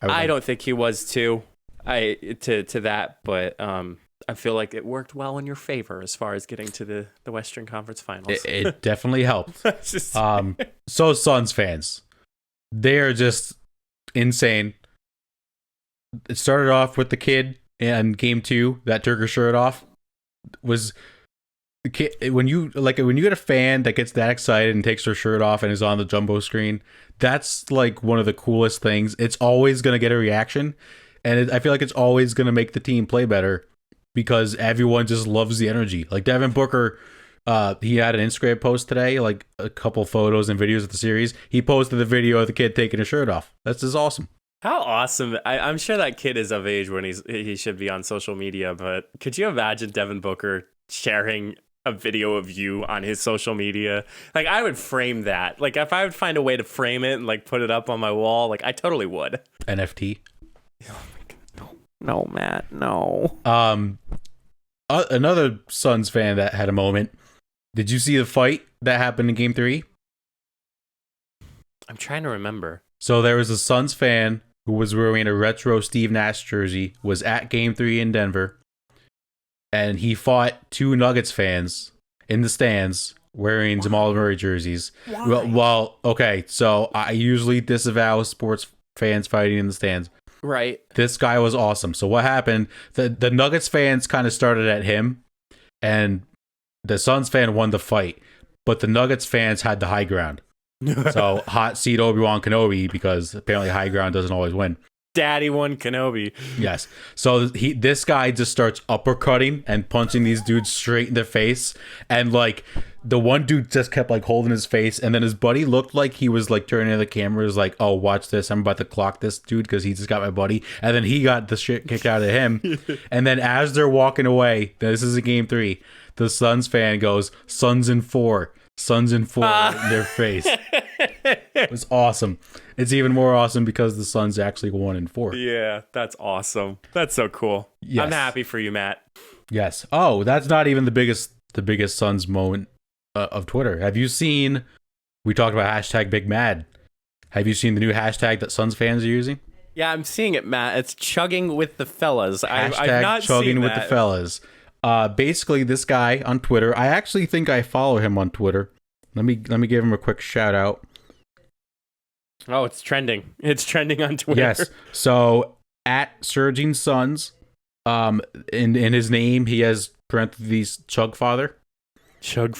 I don't think he was too. To that, but I feel like it worked well in your favor as far as getting to the Western Conference Finals. It definitely helped. So Suns fans, they are just insane. It started off with the kid in game 2 that took her shirt off. Was the kid when you get a fan that gets that excited and takes her shirt off and is on the jumbo screen? That's like one of the coolest things. It's always gonna get a reaction. And I feel like it's always going to make the team play better because everyone just loves the energy. Like Devin Booker, he had an Instagram post today, like a couple photos and videos of the series. He posted the video of the kid taking his shirt off. That's just awesome. How awesome. I'm sure that kid is of age when he should be on social media, but could you imagine Devin Booker sharing a video of you on his social media? Like, I would frame that. Like, if I would find a way to frame it and like put it up on my wall, like I totally would. NFT. Oh my God, no, Matt, no. Another Suns fan that had a moment. Did you see the fight that happened in Game 3? I'm trying to remember. So there was a Suns fan who was wearing a retro Steve Nash jersey, was at Game 3 in Denver, and he fought 2 Nuggets fans in the stands wearing Jamal Murray jerseys. Why? Well, okay, so I usually disavow sports fans fighting in the stands. Right. This guy was awesome. So what happened? The Nuggets fans kind of started at him, and the Suns fan won the fight, but the Nuggets fans had the high ground. So hot seat Obi-Wan Kenobi, because apparently high ground doesn't always win. Daddy won Kenobi. Yes. So this guy just starts uppercutting and punching these dudes straight in the face, and like the one dude just kept like holding his face, and then his buddy looked like he was like turning to the camera, was like, "Oh, watch this! I'm about to clock this dude because he just got my buddy," and then he got the shit kicked out of him. And then as they're walking away, this is a Game 3. The Suns fan goes, "Suns in 4, Suns in 4" in their face. It was awesome. It's even more awesome because the Suns actually won in 4. Yeah, that's awesome. That's so cool. Yes. I'm happy for you, Matt. Yes. Oh, that's not even the biggest Suns moment of Twitter. Have you seen? We talked about hashtag Big Mad. Have you seen the new hashtag that Suns fans are using? Yeah, I'm seeing it, Matt. It's chugging with the fellas. Hashtag I've not chugging seen with that. the fellas. Basically, this guy on Twitter. I actually think I follow him on Twitter. Let me give him a quick shout out. Oh, it's trending. It's trending on Twitter. Yes. So at Surging Suns, in his name he has parentheses Chug Father. Chug.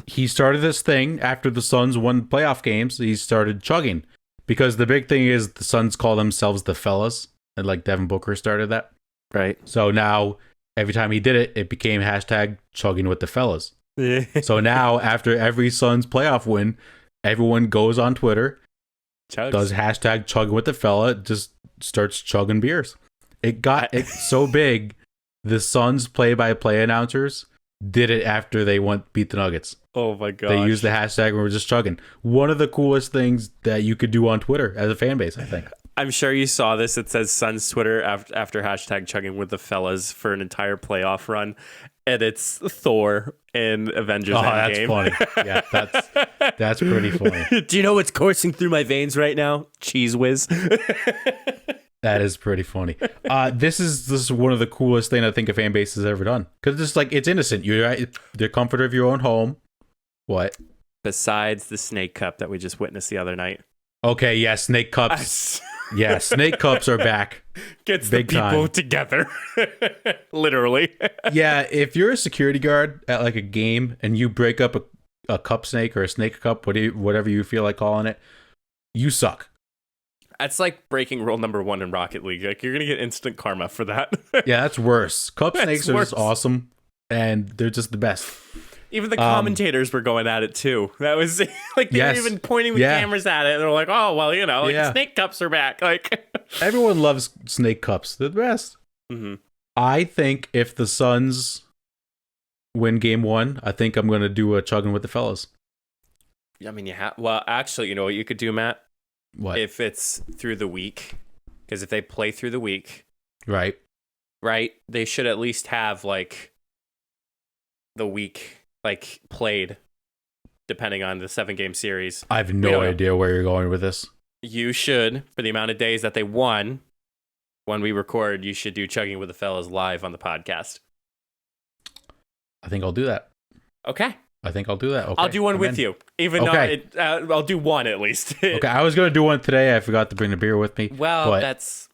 He started this thing after the Suns won playoff games. He started chugging because the big thing is the Suns call themselves the fellas, and like Devin Booker started that. Right. So now every time he did it, it became hashtag chugging with the fellas. So now after every Suns playoff win, everyone goes on Twitter, does hashtag chugging with the fella, just starts chugging beers. It got so big, the Suns play-by-play announcers did it after they beat the Nuggets. Oh my god! They used the hashtag and we're just chugging. One of the coolest things that you could do on Twitter as a fan base, I think. I'm sure you saw this. It says Suns Twitter after hashtag chugging with the fellas for an entire playoff run. And it's Thor in Avengers Endgame. That's funny. Yeah, that's pretty funny. Do you know what's coursing through my veins right now? Cheese whiz. That is pretty funny. This is one of the coolest things I think a fan base has ever done. Because it's like, it's innocent. You're the comfort of your own home. What? Besides the snake cup that we just witnessed the other night. Okay, yeah, snake cups. Yeah, snake cups are back. Gets big the people time. Together. Literally. Yeah, if you're a security guard at like a game and you break up a cup snake or a snake cup, whatever you feel like calling it, you suck. That's like breaking rule number 1 in Rocket League. Like, you're going to get instant karma for that. Yeah, that's worse. Cup snakes are just awesome, and they're just the best. Even the commentators were going at it too. That was like they were even pointing the cameras at it. And they're like, "Oh well, snake cups are back." Like everyone loves snake cups. They're the best. Mm-hmm. I think if the Suns win Game 1, I think I'm going to do a chugging with the fellas. I mean, well, actually, you know what you could do, Matt? What if it's through the week? Because if they play through the week, right, they should at least have like the week. Like played, depending on the 7-game series. I have no idea where you're going with this. You should, for the amount of days that they won, when we record, you should do Chugging with the Fellas live on the podcast. I think I'll do that. Okay. I think I'll do that. Okay. I'll do one with you. Even though I'll do one at least. Okay, I was going to do one today. I forgot to bring the beer with me. Well, that's...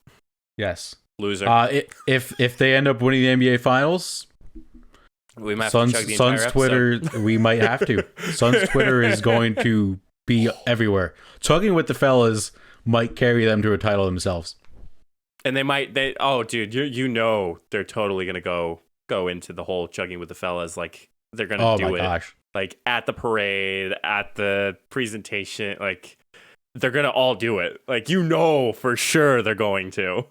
Yes. Loser. If they end up winning the NBA Finals... We might have to chug the entire Suns Twitter, we might have to. Suns Twitter is going to be everywhere. Chugging with the fellas might carry them to a title themselves. And dude, they're totally going to go into the whole chugging with the fellas. Like, they're going to do it. Gosh. Like, at the parade, at the presentation. Like, they're going to all do it. Like, for sure they're going to.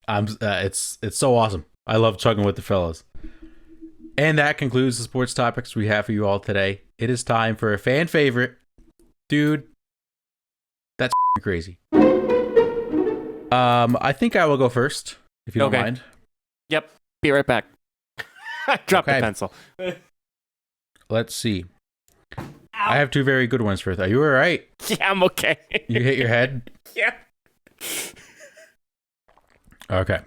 It's so awesome. I love chugging with the fellas. And that concludes the sports topics we have for you all today. It is time for a fan favorite. Dude, that's crazy. I think I will go first, if you don't mind. Yep. Be right back. Drop the pencil. Let's see. Ow. I have 2 very good ones first. Are you all right? Yeah, I'm okay. You hit your head? Yeah. Okay.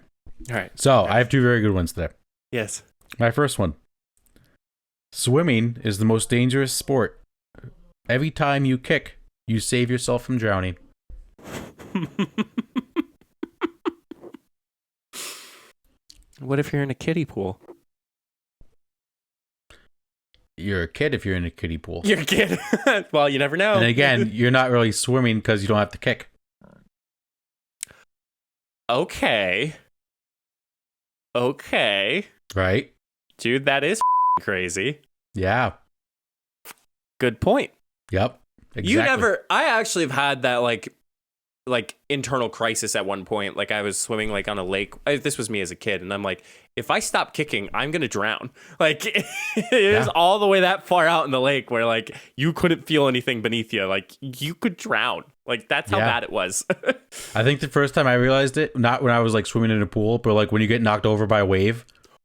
All right. So, I have 2 very good ones today. Yes. My first one. Swimming is the most dangerous sport. Every time you kick, you save yourself from drowning. What if you're in a kiddie pool? You're a kid if you're in a kiddie pool. You're a kid. Well, you never know. And again, you're not really swimming because you don't have to kick. Okay. Right? Dude, that is crazy. Yeah. Good point. Yep. Exactly. I actually have had that like internal crisis at one point. Like, I was swimming like on a lake. This was me as a kid, and I'm like, if I stop kicking, I'm gonna drown. Like, it was all the way that far out in the lake where like you couldn't feel anything beneath you. Like, you could drown. Like, that's how bad it was. I think the first time I realized it, not when I was like swimming in a pool, but like when you get knocked over by a wave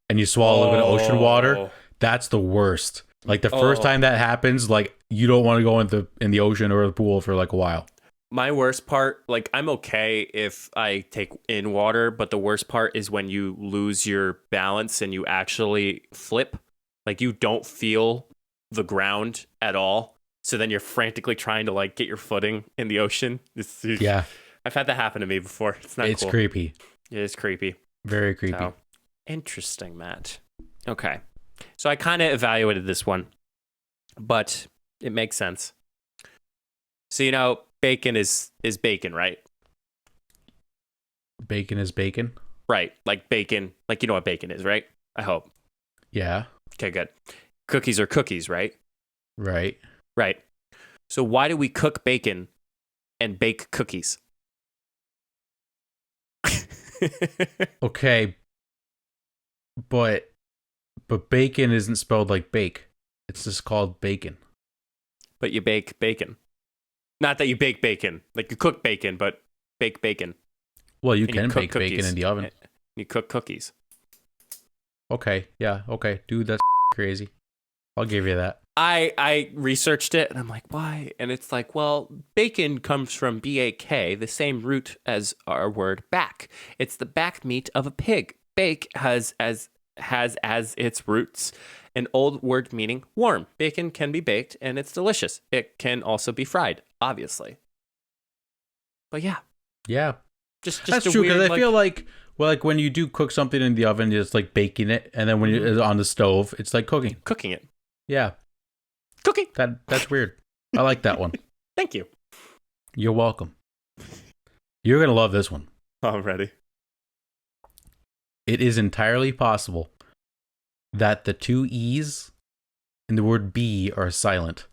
and you swallow a little bit of ocean water, that's the worst. Like, the first time that happens, like, you don't want to go in the ocean or the pool for like a while. My worst part, like, I'm okay if I take in water, but the worst part is when you lose your balance and you actually flip. Like, you don't feel the ground at all. So then you're frantically trying to like get your footing in the ocean. Yeah. I've had that happen to me before. It's not cool. It's creepy. It is creepy. Very creepy. So, interesting, Matt. Okay. So I kind of evaluated this one, but it makes sense. So, bacon is bacon, right? Bacon is bacon? Right. Like bacon. Like, you know what bacon is, right? I hope. Yeah. Okay, good. Cookies are cookies, right? Right. Right. So why do we cook bacon and bake cookies? Okay. But But bacon isn't spelled like bake. It's just called bacon. But you bake bacon. Not that you bake bacon. Like you cook bacon, but bake bacon. Well, you And can cook bake bacon in the oven. You cook cookies. Okay, yeah, okay. Dude, that's crazy. I'll give you that. I researched it and I'm like, why? And it's like, well, bacon comes from B-A-K, the same root as our word back. It's the back meat of a pig. Bake has as its roots an old word meaning warm. Bacon can be baked and it's delicious. It can also be fried, obviously. But yeah. Yeah. Just that's a true, weird, because I feel like, well, like when you do cook something in the oven, it's like baking it, and then when it's on the stove, it's like cooking it. Yeah. Cooking. That's weird. I like that one. Thank you. You're welcome. You're going to love this one. I'm ready. It is entirely possible that the two E's in the word bee are silent.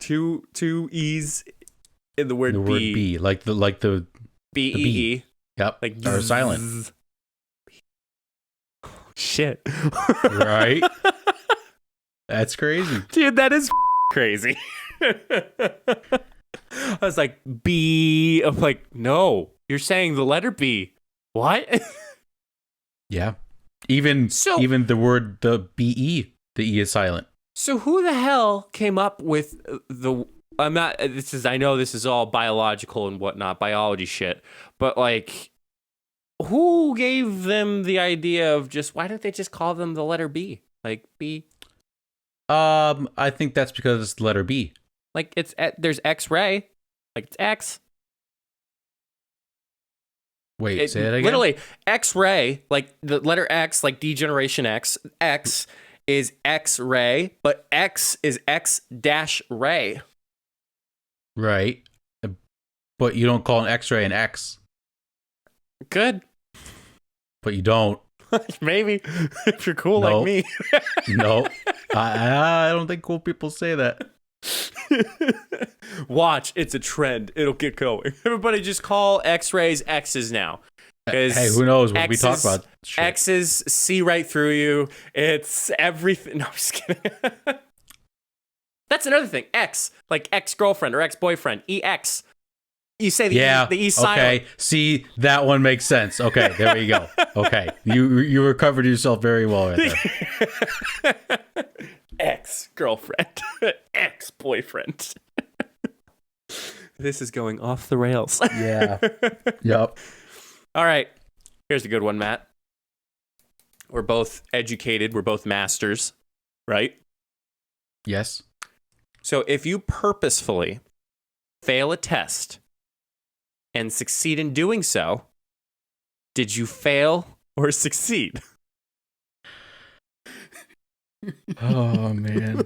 Two E's in the word the bee. word bee, like the B-E-E. Yep. Like are silent. Shit. Right? That's crazy. Dude, that is crazy. I was like, B. I'm like, no, you're saying the letter B. What? Yeah. Even the word the B-E, the E is silent. So who the hell came up with I know this is all biological and whatnot, biology shit, but like, who gave them the idea of why don't they just call them the letter B? Like B? I think that's because it's the letter B. Like there's X-ray, like it's X. Wait, say that again? Literally, X-ray, like the letter X, like D-Generation X. X is X-ray, but X is X-ray. Right. But you don't call an X-ray an X. Good. But you don't. Maybe. If you're cool like me. No. I don't think cool people say that. Watch, it's a trend. It'll get going. Everybody just call X-rays X's now. Hey, who knows what we talk about? Shit. X's see right through you. It's everything. No, I'm just kidding. That's another thing. X, like ex-girlfriend or ex-boyfriend. EX. You say the E silent. Okay, see, that one makes sense. Okay, there we go. Okay, you recovered yourself very well right there. Ex-girlfriend. Ex-boyfriend. This is going off the rails. Yeah. Yep. All right. Here's a good one, Matt. We're both educated. We're both masters, right? Yes. So if you purposefully fail a test and succeed in doing so, did you fail or succeed? Oh, man.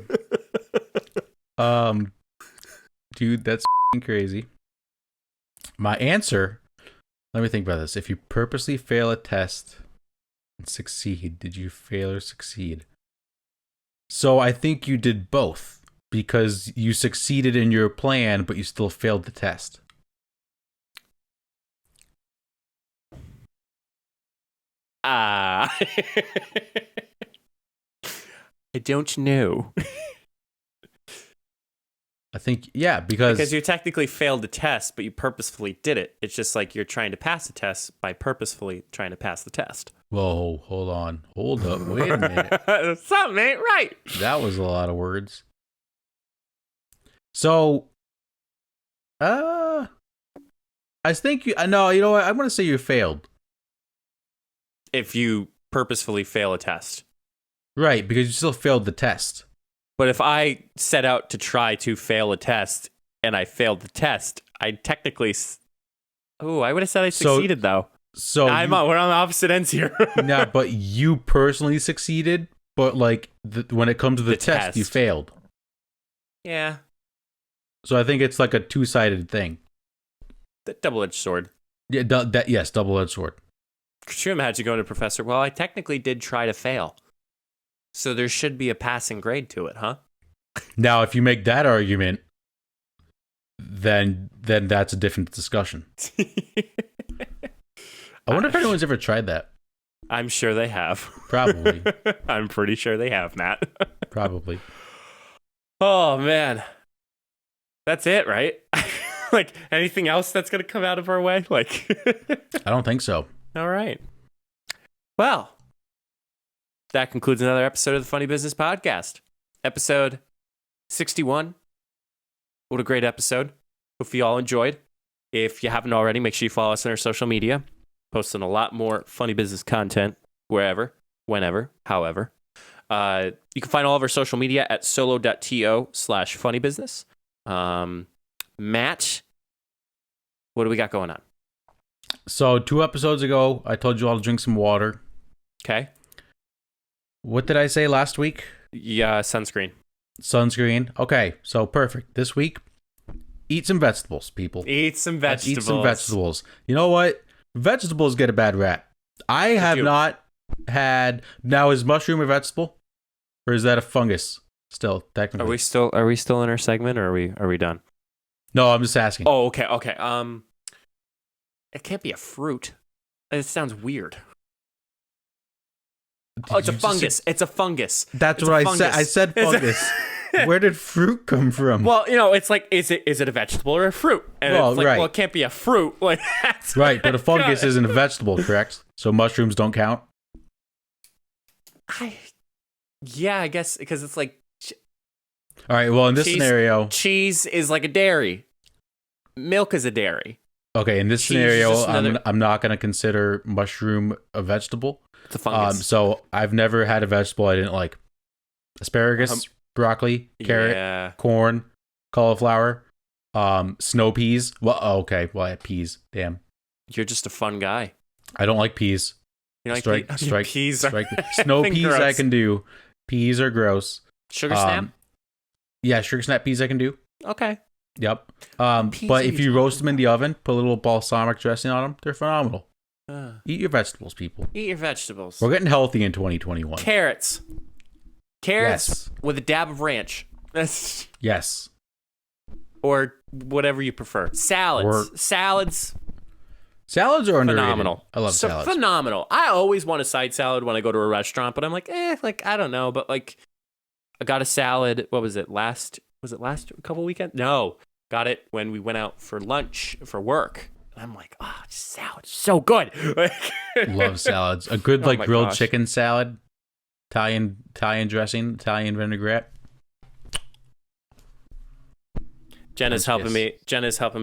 Dude, that's crazy. My answer, let me think about this. If you purposely fail a test and succeed, did you fail or succeed? So I think you did both, because you succeeded in your plan, but you still failed the test. I don't know. I think, yeah, because you technically failed the test, but you purposefully did it. It's just like you're trying to pass the test by purposefully trying to pass the test. Whoa, hold on. Hold up. Wait a minute. Something ain't right. That was a lot of words. So, I think no, you know what? I'm going to say you failed. If you purposefully fail a test. Right, because you still failed the test. But if I set out to try to fail a test and I failed the test, I technically... I would have said I succeeded, though. So we're on the opposite ends here. No, but you personally succeeded, but like when it comes to the test, you failed. Yeah. So I think it's like a two-sided thing. The double-edged sword. Yeah, yes, double-edged sword. Could you imagine going to professor? Well, I technically did try to fail. So there should be a passing grade to it, huh? Now, if you make that argument, then that's a different discussion. I wonder if anyone's ever tried that. I'm sure they have. Probably. I'm pretty sure they have, Matt. Probably. Oh, man. That's it, right? Like, anything else that's going to come out of our way? Like, I don't think so. All right. Well, that concludes another episode of the Funny Business Podcast. Episode 61. What a great episode. Hope you all enjoyed. If you haven't already, make sure you follow us on our social media. Posting a lot more funny business content wherever, whenever, however. You can find all of our social media at solo.to/funnybusiness. Matt, what do we got going on? So 2 episodes ago, I told you all to drink some water. Okay. What did I say last week? Yeah, sunscreen. Sunscreen. Okay, so perfect. This week, eat some vegetables, people. Eat some vegetables. Eat some vegetables. You know what? Vegetables get a bad rap. I have not had... Now, is mushroom a vegetable? Or is that a fungus still, technically? Are we still in our segment, or are we done? No, I'm just asking. Oh, okay. It can't be a fruit. It sounds weird. It's a fungus. It's a fungus. That's what I said. I said fungus. Where did fruit come from? Well, it's like, is it a vegetable or a fruit? And it's like, well, it can't be a fruit. Like, that's right, but a fungus isn't a vegetable, correct? So mushrooms don't count? Yeah, I guess, because it's like... All right, well, in this scenario... Cheese is like a dairy. Milk is a dairy. Okay, in this scenario, I'm not going to consider mushroom a vegetable. It's a fungus. So I've never had a vegetable I didn't like. Asparagus, broccoli, carrot, corn, cauliflower, snow peas. Well, okay, well, I had peas. Damn. You're just a fun guy. I don't like peas. You like peas? Snow peas gross. I can do. Peas are gross. Sugar snap? Yeah, sugar snap peas I can do. Okay. Yep. But if you roast them in the oven, put a little balsamic dressing on them, they're phenomenal. Eat your vegetables, people. Eat your vegetables. We're getting healthy in 2021. Carrots yes. With a dab of ranch. Yes. Or whatever you prefer. Salads. Salads are underrated. Phenomenal. I love salads. Phenomenal. I always want a side salad when I go to a restaurant, but I'm like, I don't know. But like, I got a salad. What was it? Last couple weekends? No. Got it when we went out for lunch for work. And I'm like, salad, so good. Love salads. A good grilled chicken salad, Italian dressing, Italian vinaigrette. Jenna's helping me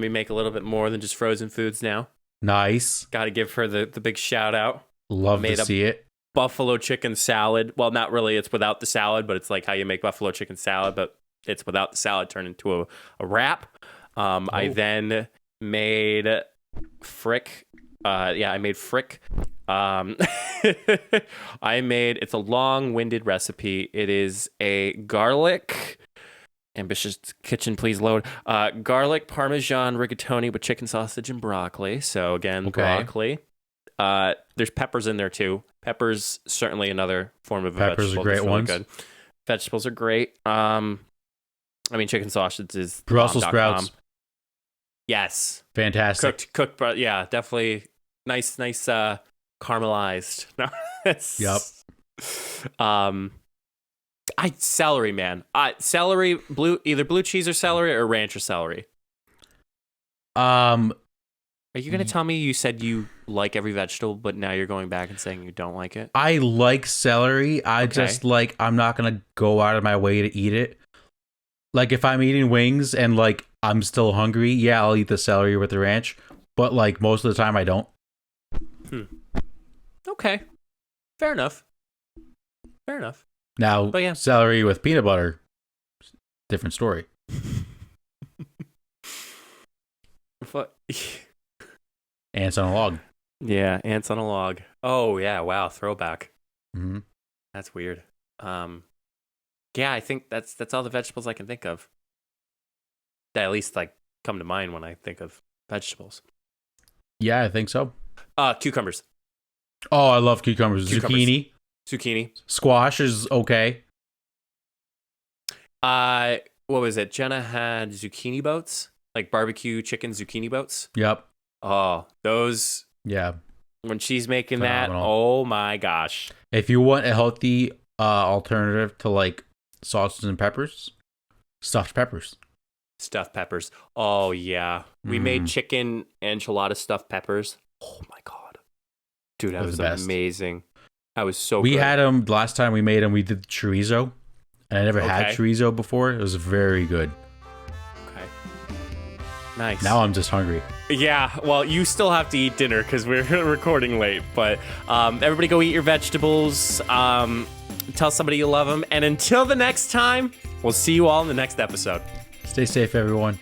make a little bit more than just frozen foods now. Nice. Got to give her the big shout out. Love to see it. Buffalo chicken salad. Well, not really. It's without the salad, but it's like how you make buffalo chicken salad, but it's without the salad turned into a wrap. I then made frick. I made frick. It's a long-winded recipe. It is a garlic, ambitious kitchen, please load. Garlic Parmesan rigatoni with chicken sausage and broccoli. So again, broccoli. There's peppers in there too. Peppers, certainly another form of a peppers vegetable. Peppers are great ones. Good. Vegetables are great. Chicken sausage is Brussels sprouts. Yes. Fantastic. Cooked, yeah, definitely nice, caramelized. No, yep. Celery, man. Celery, either blue cheese or celery or ranch or celery. Are you going to tell me you said you like every vegetable, but now you're going back and saying you don't like it? I like celery. I'm not going to go out of my way to eat it. Like, if I'm eating wings and, I'm still hungry, yeah, I'll eat the celery with the ranch. But, most of the time, I don't. Okay. Fair enough. Now, celery with peanut butter, different story. Ants on a log. Yeah, ants on a log. Oh, yeah, wow, throwback. Mm-hmm. That's weird. Yeah, I think that's all the vegetables I can think of. That at least come to mind when I think of vegetables. Yeah, I think so. Cucumbers. Oh, I love cucumbers. Zucchini. Squash is okay. What was it? Jenna had zucchini boats. like barbecue chicken zucchini boats. Yep. Oh, those. Yeah. When she's making Phenomenal. that, oh my gosh. If you want a healthy alternative to like sauces and peppers, stuffed peppers. Stuffed peppers. Oh, yeah. We made chicken enchilada stuffed peppers. Oh, my God. Dude, that was amazing. That was so good. We had them last time we made them. We did chorizo. And I never had chorizo before. It was very good. Okay. Nice. Now I'm just hungry. Yeah, well, you still have to eat dinner because we're recording late. But everybody go eat your vegetables. Tell somebody you love them. And until the next time, we'll see you all in the next episode. Stay safe, everyone.